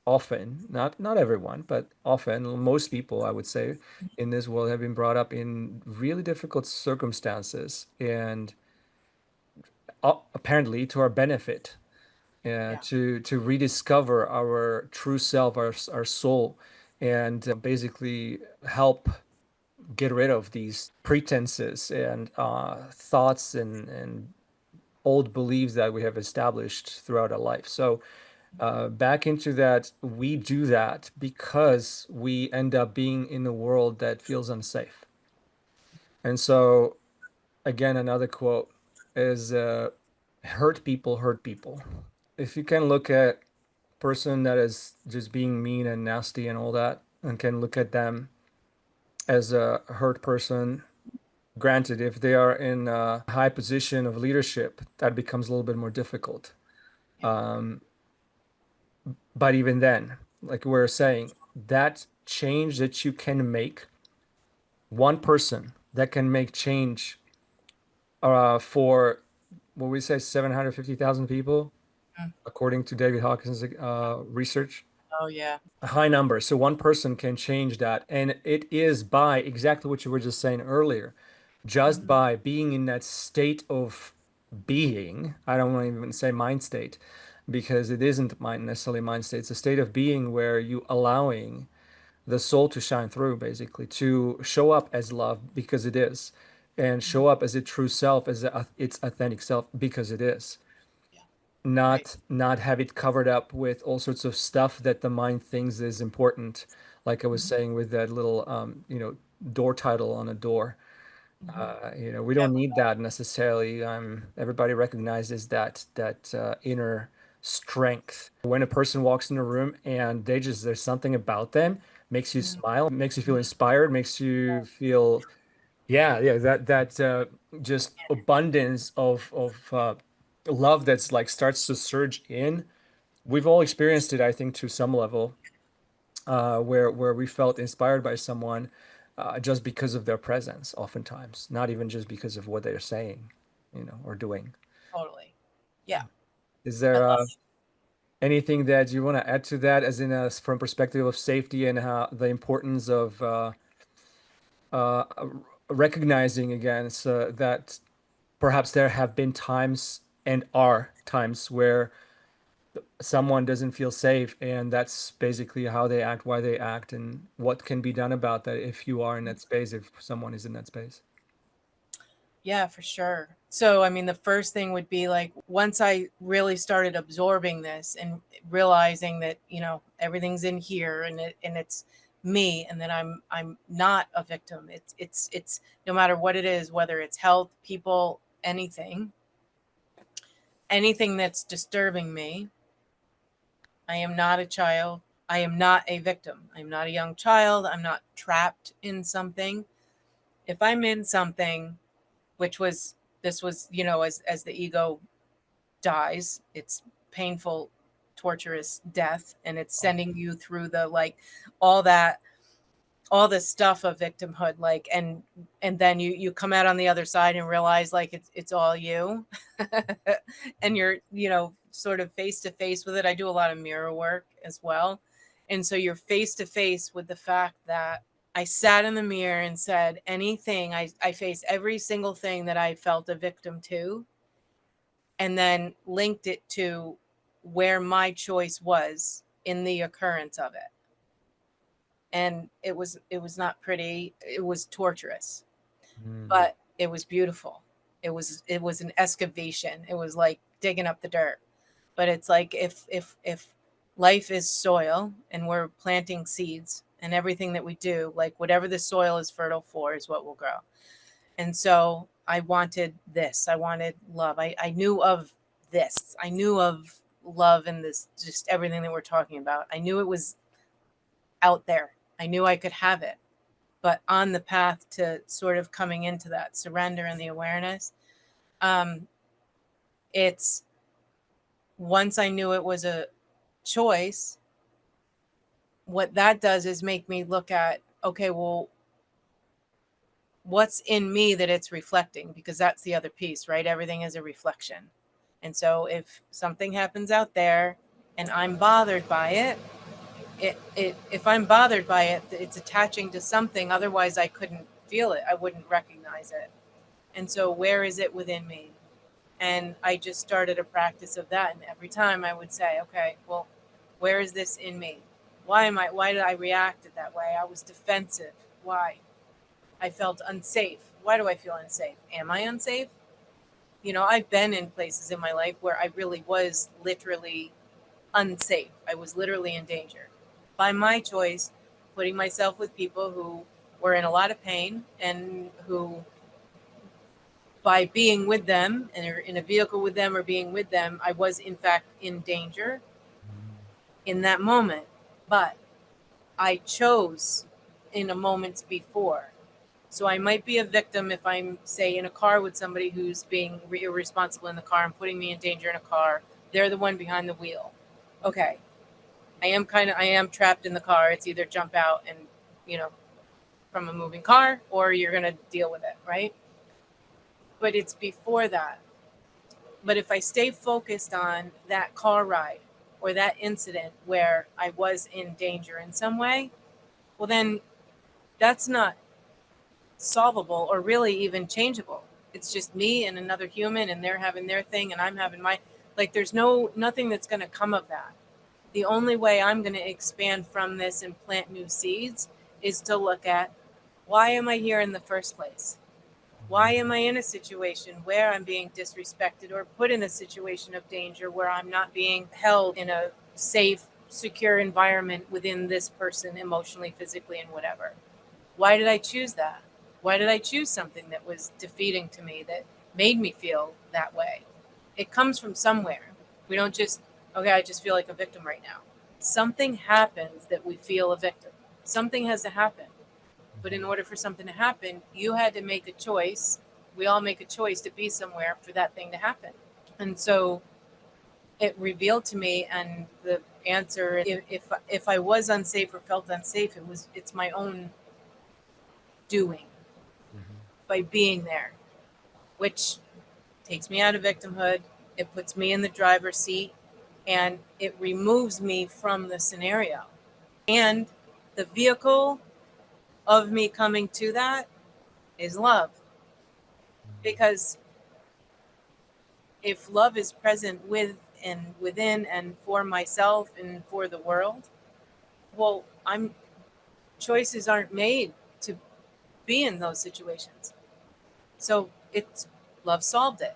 often, not everyone, but often, most people, I would say, in this world have been brought up in really difficult circumstances, and apparently to our benefit,
Yeah.
to rediscover our true self, our soul, and basically help get rid of these pretenses and thoughts and old beliefs that we have established throughout our life. So back into that, we do that because we end up being in a world that feels unsafe. And so, again, another quote is hurt people hurt people. If you can look at a person that is just being mean and nasty and all that, and can look at them as a hurt person, granted, if they are in a high position of leadership, that becomes a little bit more difficult.
Yeah.
Um, but even then, like we are saying, that change that you can make, one person that can make change for what we say 750,000 people,
Mm.
according to David Hawkins' research,
Oh yeah.
a high number. So one person can change that. And it is by exactly what you were just saying earlier, just
Mhm.
by being in that state of being. I don't want to even say mind state because it isn't mind, necessarily mind state. It's a state of being where you allowing the soul to shine through, basically, to show up as love because it is, and
Mhm.
show up as a true self, as its authentic self because it is,
Yeah. Right.
not have it covered up with all sorts of stuff that the mind thinks is important, like I was
Mhm.
saying with that little door title on a door.
Mhm.
We
Yeah.
don't need that necessarily. Everybody recognizes that inner strength. When a person walks in a room and there's something about them, makes you
Mhm.
smile, makes you feel inspired, makes you feel, yeah, that just abundance of love that's like starts to surge in. We've all experienced it, I think, to some level, where we felt inspired by someone just because of their presence, oftentimes, not even just because of what they're saying, or doing.
Totally. Yeah.
Is
I
there
love.
anything that you want to add to that, as in from perspective of safety and how the importance of uh, recognizing again so that perhaps there have been times and are times where someone doesn't feel safe, and that's basically how they act, why they act, and what can be done about that if you are in that space, if someone is in that space.
Yeah, for sure. So, I mean, the first thing would be like once I really started absorbing this and realizing that, everything's in here and it's me and that I'm not a victim. It's no matter what it is, whether it's health, people, anything that's disturbing me. I am not a child. I am not a victim. I'm not a young child. I'm not trapped in something. If I'm in something, which was this was, as the ego dies, it's painful, torturous death, and it's sending you through the like all that all the stuff of victimhood, like and then you come out on the other side and realize like it's all you. And you're sort of face to face with it. I do a lot of mirror work as well, and so you're face to face with the fact that I sat in the mirror and said anything, I face every single thing that I felt a victim to, and then linked it to where my choice was in the occurrence of it. And it was not pretty. It was torturous,
Mm.
but it was beautiful. It was an excavation. It was like digging up the dirt. But it's like if life is soil and we're planting seeds, and everything that we do, like whatever the soil is fertile for is what will grow. And so I wanted this. I wanted love. I knew of this. I knew of love and this, just everything that we're talking about. I knew it was out there. I knew I could have it. But on the path to sort of coming into that surrender and the awareness, um, it's once I knew it was a choice, what that does is make me look at, okay, well, what's in me that it's reflecting? Because that's the other piece, right? Everything is a reflection. And so if something happens out there and I'm bothered by it, if I'm bothered by it, it's attaching to something. Otherwise, I couldn't feel it. I wouldn't recognize it. And so where is it within me? And I just started a practice of that. And every time I would say, okay, well, where is this in me? Why did I react that way? I was defensive. Why? I felt unsafe. Why do I feel unsafe? Am I unsafe? I've been in places in my life where I really was literally unsafe. I was literally in danger by my choice, putting myself with people who were in a lot of pain and who, by being with them and in a vehicle with them or being with them, I was in fact in danger in that moment. But I chose in a moment before. So I might be a victim if I'm, say, in a car with somebody who's being irresponsible in the car and putting me in danger in a car. They're the one behind the wheel. Okay. I am trapped in the car. It's either jump out and, you know, from a moving car, or you're going to deal with it, right? But it's before that. But if I stay focused on that car ride or that incident where I was in danger in some way, well, then that's not solvable or really even changeable. It's just me and another human, and they're having their thing and I'm having my, like, there's nothing that's going to come of that. The only way I'm going to expand from this and plant new seeds is to look at, why am I here in the first place? Why am I in a situation where I'm being disrespected or put in a situation of danger where I'm not being held in a safe, secure environment within this person emotionally, physically, and whatever? Why did I choose that? Why did I choose something that was defeating to me, that made me feel that way? It comes from somewhere. We don't just, okay, I just feel like a victim right now. Something happens that we feel a victim. Something has to happen. But in order for something to happen, you had to make a choice. We all make a choice to be somewhere for that thing to happen. And so it revealed to me, and the answer, if I was unsafe or felt unsafe, it's my own doing by being there, which takes me out of victimhood. It puts me in the driver's seat, and it removes me from the scenario. And the vehicle of me coming to that is love. Because if love is present with and within and for myself and for the world, well, choices aren't made to be in those situations. So it's love solved it.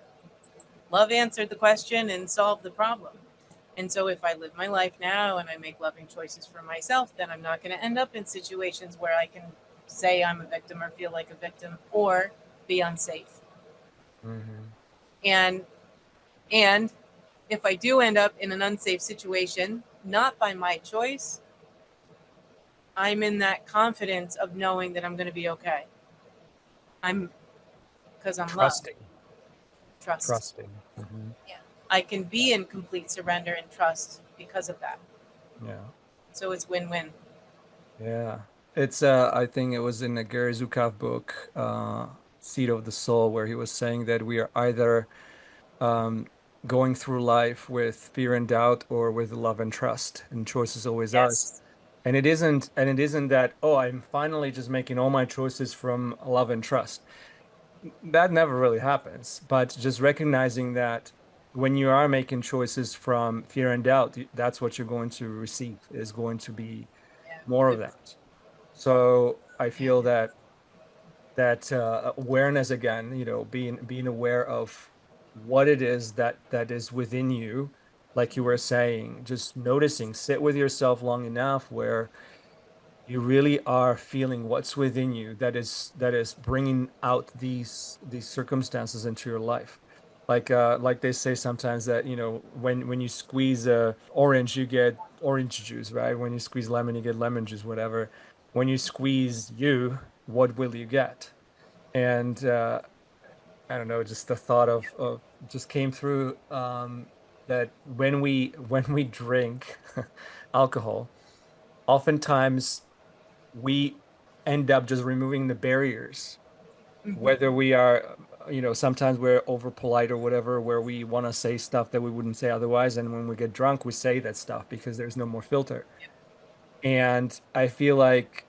Love answered the question and solved the problem. And so if I live my life now and I make loving choices for myself, then I'm not going to end up in situations where I can say I'm a victim or feel like a victim or be unsafe.
Mm-hmm.
And and if I do end up in an unsafe situation, not by my choice, I'm in that confidence of knowing that I'm going to be okay. I'm because I'm loved.
Trusting.
Trust.
Trusting. Mm-hmm.
Yeah. I can be in complete surrender and trust because of that.
Yeah.
So it's win-win.
Yeah. It's I think it was in a Gary Zukav book, Seed of the Soul, where he was saying that we are either um going through life with fear and doubt or with love and trust, and choice is always ours.
Yes.
And it isn't that, oh, I'm finally just making all my choices from love and trust. That never really happens, but just recognizing that when you are making choices from fear and doubt, that's what you're going to receive, is going to be
Yeah.
more of
Good.
that. So I
Yeah.
feel that awareness again, being aware of what it is that is within you, like you were saying, just noticing, sit with yourself long enough where you really are feeling what's within you that is bringing out these circumstances into your life. Like they say sometimes that, when you squeeze a orange, you get orange juice, right? When you squeeze lemon, you get lemon juice, whatever. When you squeeze you, what will you get? And I don't know, just the thought of just came through, that when we drink alcohol, oftentimes we end up just removing the barriers,
Mm-hmm.
whether we are, sometimes we're over polite or whatever, where we want to say stuff that we wouldn't say otherwise, and when we get drunk we say that stuff because there's no more filter. And I feel like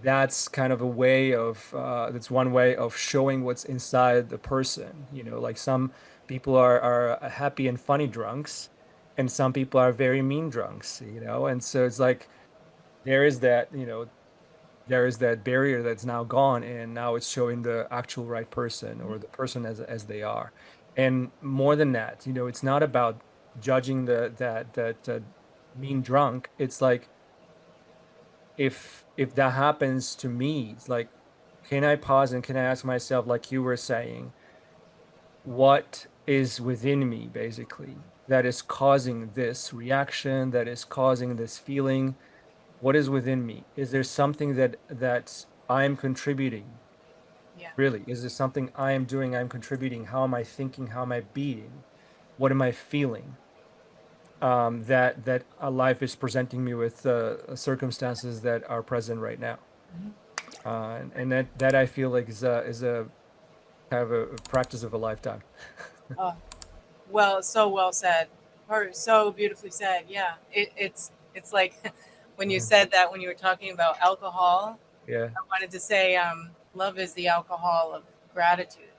that's kind of a way of that's one way of showing what's inside the person. Like some people are happy and funny drunks, and some people are very mean drunks, and so it's like there is that barrier that's now gone, and now it's showing the actual right person, or the person as they are. And more than that, it's not about judging that mean drunk. It's like, if that happens to me, it's like, can I pause and can I ask myself, like you were saying, what is within me basically that is causing this reaction, that is causing this feeling? What is within me? Is there something that I'm contributing?
Yeah.
Really, is there something I am doing, I'm contributing? How am I thinking? How am I being? What am I feeling? That a life is presenting me with circumstances that are present right now. And that I feel like is a kind of a practice of a lifetime.
Oh, well, so well said, or so beautifully said. Yeah, it's like when you
Mhm.
said that when you were talking about alcohol,
Yeah.
I wanted to say, love is the alcohol of gratitude.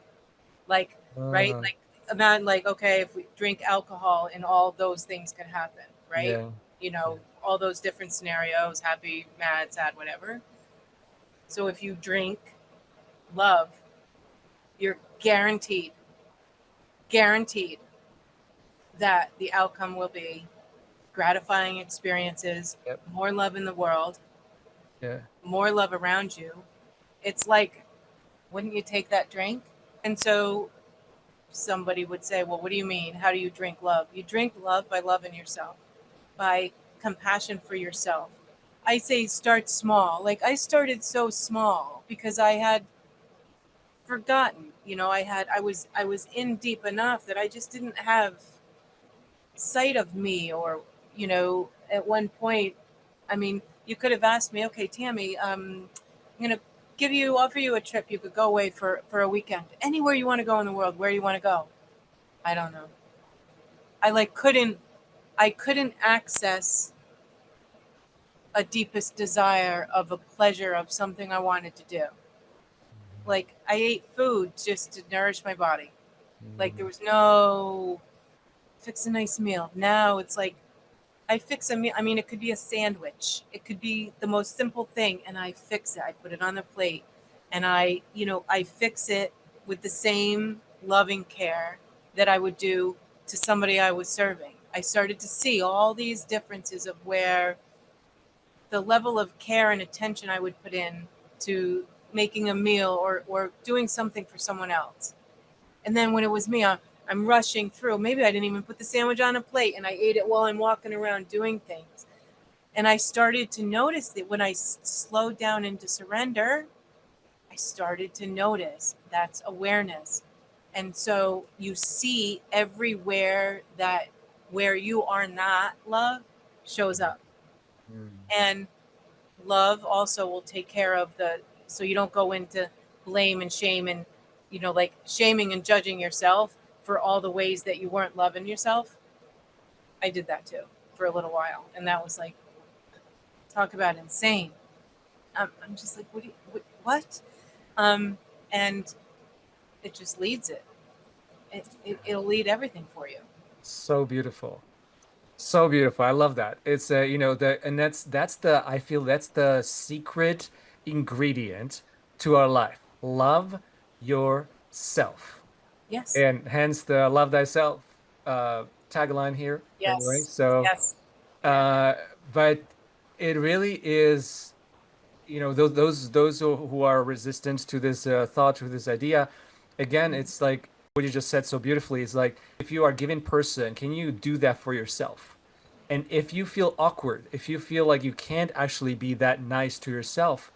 Like, right?
Uh,
Like, imagine, like, okay, if we drink alcohol and all those things could happen, right?
yeah. Yeah.
All those different scenarios, happy, mad, sad, whatever. So if you drink love, you're guaranteed that the outcome will be gratifying experiences,
Yep.
more love in the world,
Yeah.
more love around you. It's like, wouldn't you take that drink? And so somebody would say, well, what do you mean? How do you drink love? You drink love by loving yourself, by compassion for yourself. I say start small. Like, I started so small because I had forgotten, I was in deep enough that I just didn't have sight of me, or at one point, I mean, you could have asked me, okay, Tammy, I'm gonna offer you a trip. You could go away for a weekend, anywhere you want to go in the world. Where do you want to go? I don't know. I like couldn't access a deepest desire of a pleasure of something I wanted to do.
Mhm.
Like, I ate food just to nourish my body. Like, there
Mhm.
was no, fix a nice meal. Now it's like I fix a meal. I mean, it could be a sandwich. It could be the most simple thing, and I fix it. I put it on the plate, and I fix it with the same loving care that I would do to somebody I was serving. I started to see all these differences of where the level of care and attention I would put in to making a meal or doing something for someone else. And then when it was me, I'm rushing through. Maybe I didn't even put the sandwich on a plate and I ate it while I'm walking around doing things. And I started to notice that when I slowed down into surrender, I started to notice that's awareness. And so you see everywhere that where you are not love shows up.
Mm.
And love also will take care of so you don't go into blame and shame and like shaming and judging yourself for all the ways that you weren't loving yourself. I did that too for a little while, and that was like, talk about insane. I'm just like, what? um and it just leads it'll lead everything for you.
So beautiful. So beautiful. I love that. It's and that's the I feel that's the secret ingredient to our life. Love yourself.
Yes.
And hence the love thyself tagline here anyway.
Yes.
So
Yes. Yeah.
uh but it really is, those who are resistant to this thought, to this idea, again, it's like what you just said so beautifully. It's like if you are a given person, can you do that for yourself? And if you feel awkward, if you feel like you can't actually be that nice to yourself,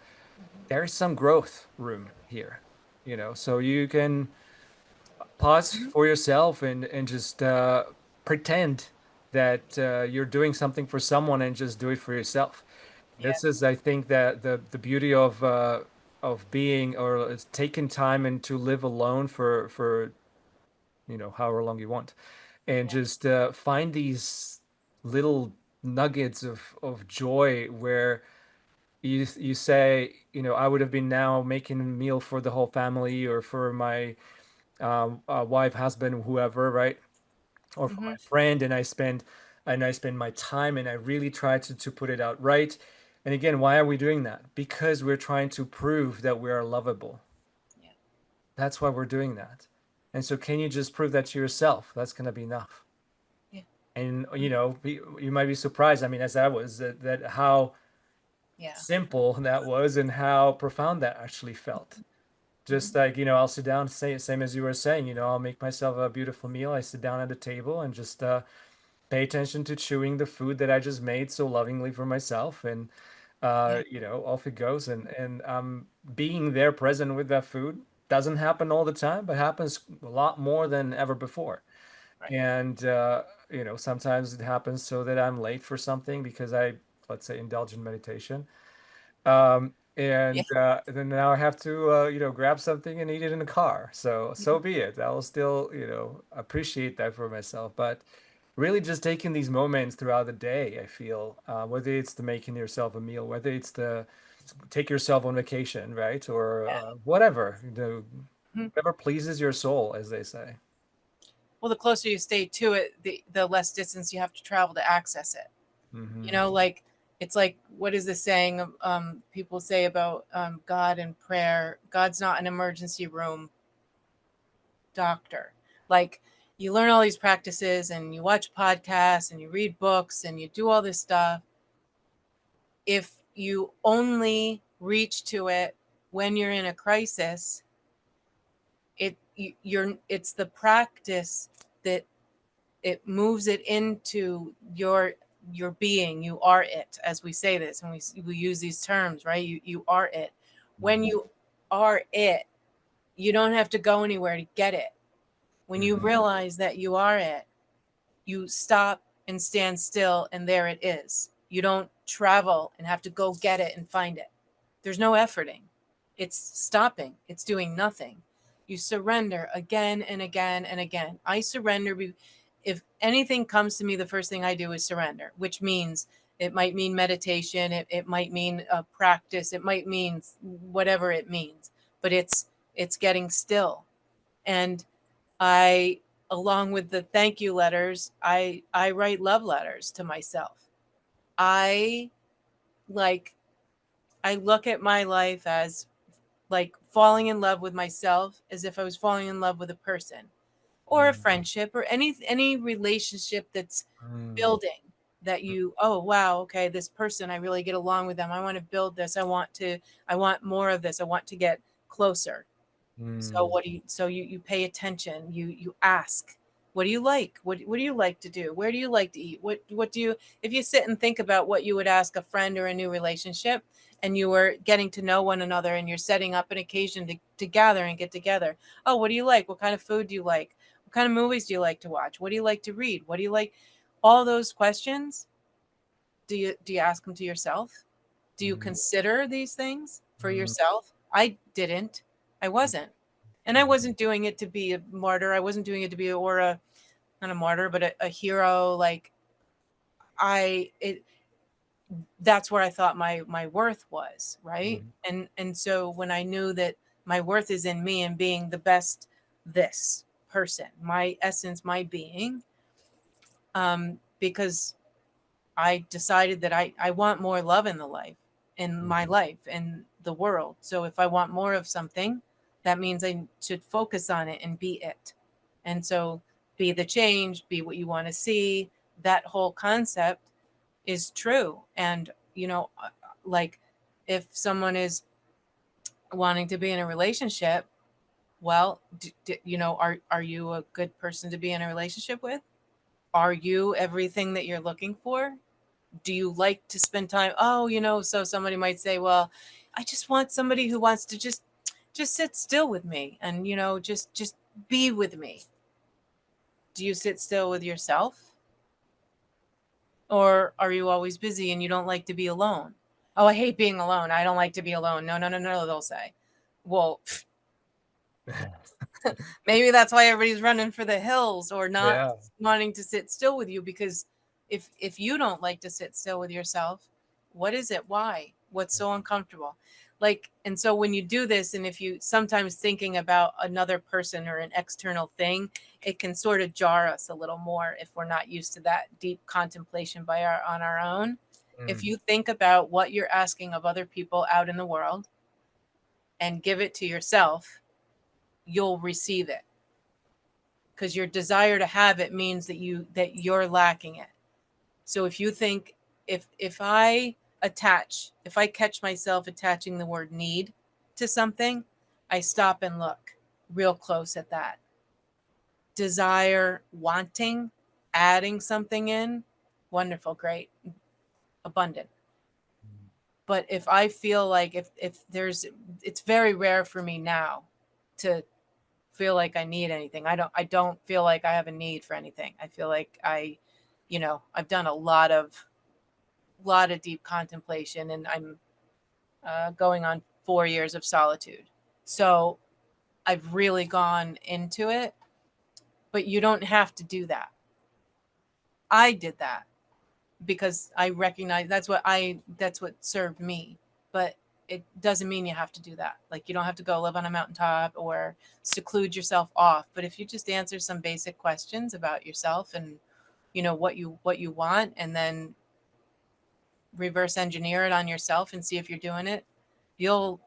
there's some growth room here, so you can pause
Mhm.
for yourself and just pretend that you're doing something for someone and just do it for yourself.
Yeah.
This is, I think, that the beauty of being or is taking time and to live alone for however long you want, and
Yeah.
just find these little nuggets of joy where you say, I would have been now making a meal for the whole family or for my wife, husband, whoever, right? Or for
Hmm.
my friend, and I spend my time and I really try to put it out right. And again, why are we doing that? Because we're trying to prove that we are lovable.
Yeah.
That's why we're doing that. And so can you just prove that to yourself? That's going to be enough.
Yeah.
And
Mhm.
you might be surprised. I mean, as I was, that how
Yeah.
simple that was and how profound that actually felt.
Hmm.
Just like, I'll sit down, say same as you were saying, I'll make myself a beautiful meal. I sit down at the table and just pay attention to chewing the food that I just made so lovingly for myself, and
Yeah.
off it goes. And being there present with that food doesn't happen all the time, but happens a lot more than ever before.
Right.
And sometimes it happens so that I'm late for something because I, let's say, indulge in meditation.
Yeah.
And then now I have to, grab something and eat it in the car. So be it. I'll still, appreciate that for myself. But really just taking these moments throughout the day, I feel, whether it's the making yourself a meal, whether it's the take yourself on vacation, right? Or
Yeah.
whatever,
Mhm.
whatever pleases your soul, as they say.
Well, the closer you stay to it, the less distance you have to travel to access it.
Hmm.
Like it's like, what is the saying? People say about God and prayer. God's not an emergency room doctor. Like, you learn all these practices and you watch podcasts and you read books and you do all this stuff. If you only reach to it when you're in a crisis, it's the practice that it moves it into your being. You are it, as we say this, and we use these terms, right? You are it. When
Hmm.
you are it, you don't have to go anywhere to get it. When you
Hmm.
realize that you are it, you stop and stand still, and there it is. You don't travel and have to go get it and find it. There's no efforting. It's stopping. It's doing nothing. You surrender again and again and again. I surrender. If anything comes to me, the first thing I do is surrender, which means it might mean meditation. It might mean a practice. It might mean whatever it means, but it's getting still. And I along with the thank you letters, I write love letters to myself. I like I look at my life as like falling in love with myself as if I was falling in love with a person or a
Mm,
friendship or any relationship that's
mm,
building, that you, oh wow, okay, this person, I really get along with them, I want to build this, I want more of this, I want to get closer. So
mm,
what do you, so you pay attention, you ask, what do you like, what do you like to do, where do you like to eat, what do you, if you sit and think about what you would ask a friend or a new relationship, and you were getting to know one another and you're setting up an occasion to gather and get together. Oh, what do you like, what kind of food do you like, what kind of movies do you like to watch, what do you like to read, what do you like, all those questions, do you ask them to yourself? Do you
mm,
consider these things for
mm,
yourself? I didn't. I wasn't. And I
mm,
wasn't doing it to be a martyr. I wasn't doing it to be, or a, not a martyr, but a hero. Like it, that's where I thought my worth was, right?
mm,
And so when I knew that my worth is in me and being the best this person, my essence, my being, because I decided that I want more love in the life, in
mm,
my life, in the world. So if I want more of something, that means I should focus on it and be it. And so be the change, be what you want to see. That whole concept is true. And, like if someone is wanting to be in a relationship, well, are you a good person to be in a relationship with? Are you everything that you're looking for? Do you like to spend time, oh, so somebody might say, well, I just want somebody who wants to just sit still with me and just be with me. Do you sit still with yourself, or are you always busy and you don't like to be alone? Oh, I hate being alone, I don't like to be alone. No, no, no, no, they'll say. Well, maybe that's why everybody's running for the hills or not
yeah.
wanting to sit still with you, because if you don't like to sit still with yourself, what is it? Why? What's so uncomfortable? Like, and so when you do this, and if you sometimes thinking about another person or an external thing, it can sort of jar us a little more if we're not used to that deep contemplation by our on our own. If
Mm,
you think about what you're asking of other people out in the world and give it to yourself, you'll receive it, because your desire to have it means that you're lacking it. So if you think, if I catch myself attaching the word need to something, I stop and look real close at that. Desire, wanting, adding something in, wonderful, great, abundant. But if I feel like, if there's, it's very rare for me now to feel like I need anything. I don't feel like I have a need for anything. I feel like I've done a lot of deep contemplation, and I'm going on 4 years of solitude. So I've really gone into it, but you don't have to do that. I did that because I recognize that's what served me. But it doesn't mean you have to do that. Like, you don't have to go live on a mountaintop or seclude yourself off. But if you just answer some basic questions about yourself and what you want, and then reverse engineer it on yourself and see if you're doing it, you'll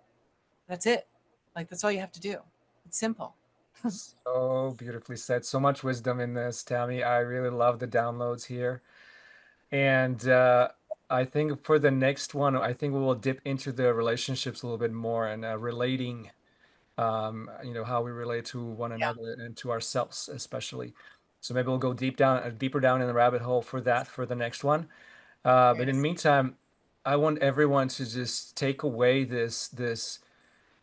that's it. Like, that's all you have to do. It's simple.
so beautifully said. So much wisdom in this, Tammy. I really love the downloads here. And I think for the next one, I think we will dip into the relationships a little bit more and relating, how we relate to one
Yeah.
another and to ourselves, especially. So maybe we'll go deeper down in the rabbit hole for that for the next one. But in the
Yes.
meantime, I want everyone to just take away this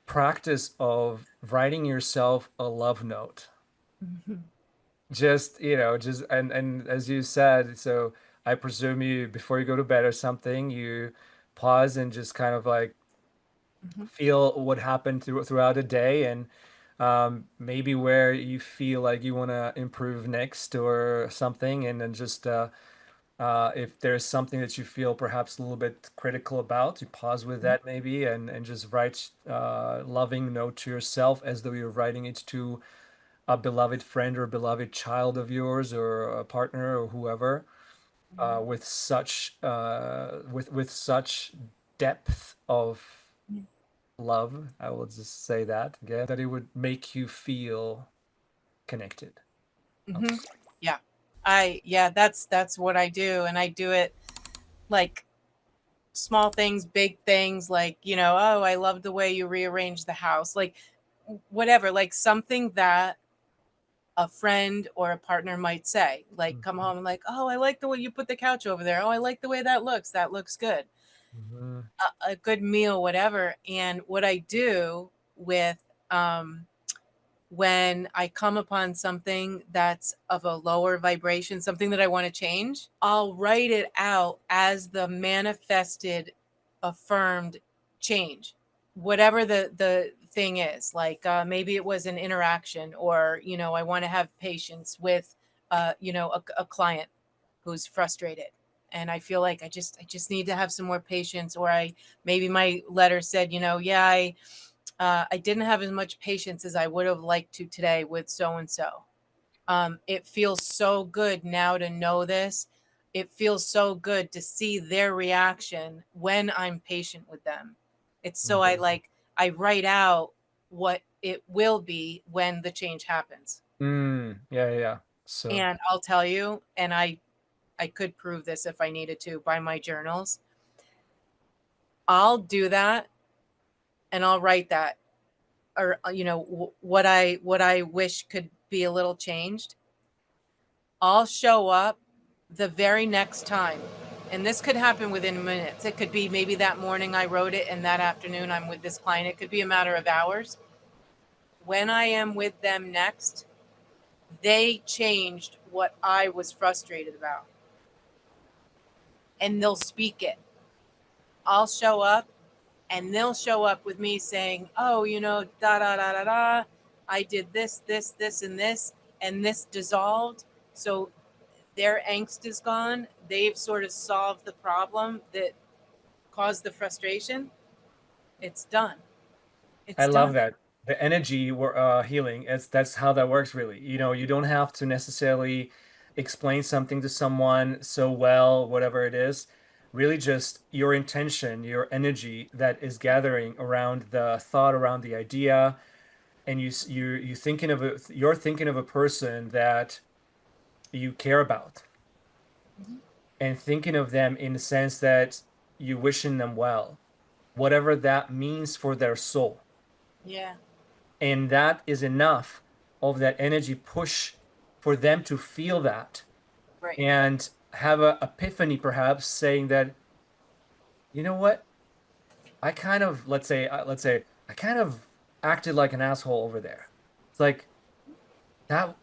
practice of writing yourself a love note.
Mhm.
Just, just and as you said, so I presume you before you go to bed or something, you pause and just kind of like
Mhm.
feel what happened throughout the day and maybe where you feel like you want to improve next or something, and then just if there's something that you feel perhaps a little bit critical about, you pause with
Mhm.
that maybe and just write loving note to yourself as though you're writing it to a beloved friend or a beloved child of yours or a partner or whoever
Mhm.
with such depth of love, I will just say that again, that it would make you feel connected.
Hmm. Yeah. Yeah, that's what I do. And I do it like small things, big things, like, oh, I love the way you rearrange the house. Like whatever, like something that a friend or a partner might say, like come
Mhm.
home and like, oh, I like the way you put the couch over there. Oh, I like the way that looks. That looks good.
Mhm.
A good meal, whatever. And what I do with when I come upon something that's of a lower vibration, something that I want to change, I'll write it out as the manifested, affirmed change, whatever the thing is. Like maybe it was an interaction, or I want to have patience with a client who's frustrated, and I feel like I just need to have some more patience. Or I maybe my letter said, yeah, I didn't have as much patience as I would have liked to today with so and so. It feels so good now to know this. It feels so good to see their reaction when I'm patient with them. It's so
Mhm.
I write out what it will be when the change happens.
Yeah, yeah. So
And I'll tell you, and I could prove this if I needed to by my journals. I'll do that and I'll write that, or what I wish could be a little changed. I'll show up the very next time, and this could happen within minutes. It could be maybe that morning I wrote it and that afternoon I'm with this client. It could be a matter of hours. When I am with them next, they changed what I was frustrated about, and they'll speak it. I'll show up and they'll show up with me saying, oh, da da da da da, I did this, this, and this dissolved. So their angst is gone. They've sort of solved the problem that caused the frustration. It's done.
I
It's
love
done.
that. The energy healing, that's how that works really. You don't have to necessarily explain something to someone so well, whatever it is. Really just your intention, your energy that is gathering around the thought, around the idea, and you're thinking of a person that you care about
Mhm.
and thinking of them in the sense that you wishing them well, whatever that means for their soul.
Yeah.
And that is enough of that energy push for them to feel that
Right.
and have a epiphany, perhaps saying that, you know what? I kind of, let's say, I kind of acted like an asshole over there. It's like that.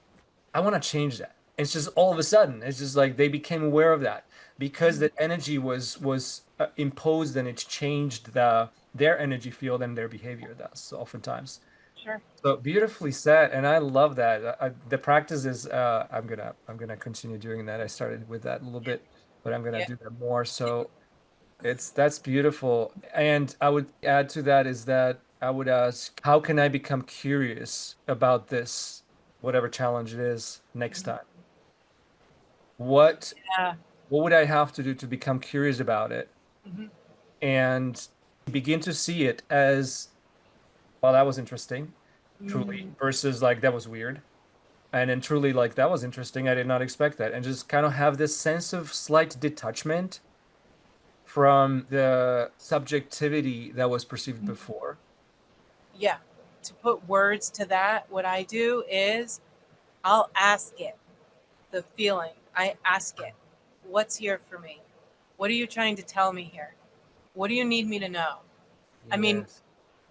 I want to change that. It's just all of a sudden, it's just like they became aware of that because
Mhm.
that energy was imposed and it's changed their energy field and their behavior. Thus, oftentimes.
Sure.
So beautifully said, and I love that. The practice is I'm gonna continue doing that. I started with that a little bit, but I'm gonna
Yeah.
do that more. So that's beautiful. And I would add to that is that I would ask, how can I become curious about this, whatever challenge it is next
Mhm.
time? What
Yeah.
what would I have to do to become curious about it
Mhm.
and begin to see it as, well, that was interesting, truly,
Mm.
versus like that was weird. And then truly, like, that was interesting. I did not expect that. And just kind of have this sense of slight detachment from the subjectivity that was perceived before.
Yeah. To put words to that, what I do is I'll ask it, the feeling. I ask it, what's here for me? What are you trying to tell me here? What do you need me to know? I mean,
Yes.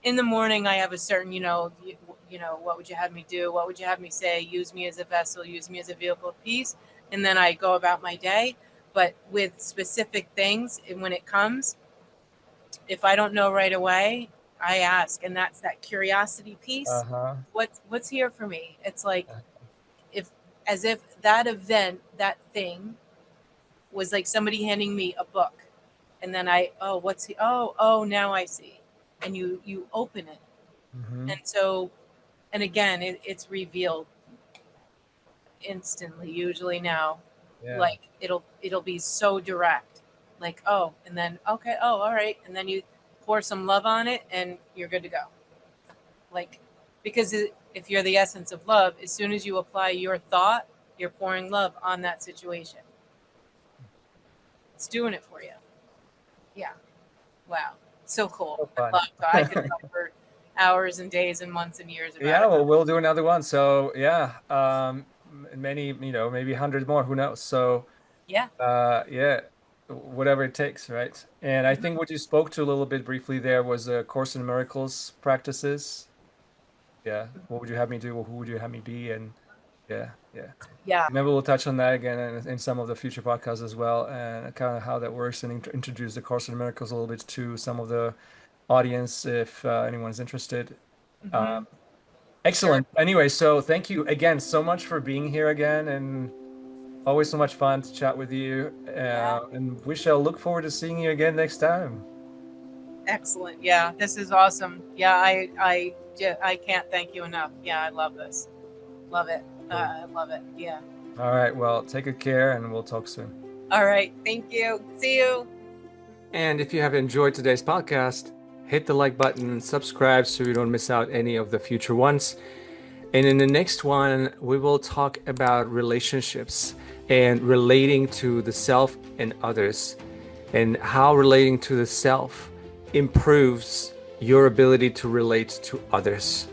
in the morning I have a certain, what would you have me do? What would you have me say? Use me as a vessel, use me as a vehicle of peace. And then I go about my day. But with specific things, and when it comes, if I don't know right away, I ask. And that's that curiosity piece.
Uh-huh.
What's here for me? It's like if as if that event, that thing was like somebody handing me a book. And then oh, now I see. And you open it.
Hmm.
And so, and again, it's revealed. instantly, usually now.
Yeah.
Like it'll be so direct. Like, oh, and then okay, oh, all right, and then you pour some love on it and you're good to go. Like, because if you're the essence of love, as soon as you apply your thought, you're pouring love on that situation. It's doing it for you. Yeah. Wow. So cool.
So
I
fun.
love it. I could talk for hours and days and months and years about
Yeah,
it.
well, we'll do another one. So yeah, many, maybe 100 more, who knows? So
Yeah.
yeah, whatever it takes, right? And I
Mhm.
think what you spoke to a little bit briefly there was Course in Miracles practices. Yeah, what would you have me do? Who would you have me be? And yeah, yeah.
Yeah.
Maybe we'll touch on that again in some of the future podcasts as well, and kind of how that works, and introduce the Course in Miracles a little bit to some of the audience if anyone's interested.
Hmm.
Um,
Sure.
Excellent. Anyway, so thank you again so much for being here again, and always so much fun to chat with you.
Yeah.
And we shall look forward to seeing you again next time.
Excellent. Yeah. This is awesome. Yeah. I can't thank you enough. Yeah. I love this. Love it.
Cool.
I love it. Yeah.
All right. Well, take good care, and we'll talk soon.
All right. Thank you. See you.
And if you have enjoyed today's podcast, hit the like button and subscribe so you don't miss out any of the future ones. And in the next one, we will talk about relationships and relating to the self and others, and how relating to the self improves your ability to relate to others.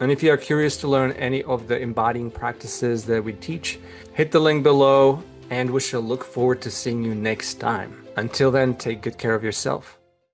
And if you are curious to learn any of the embodying practices that we teach, hit the link below, and we shall look forward to seeing you next time. Until then, take good care of yourself.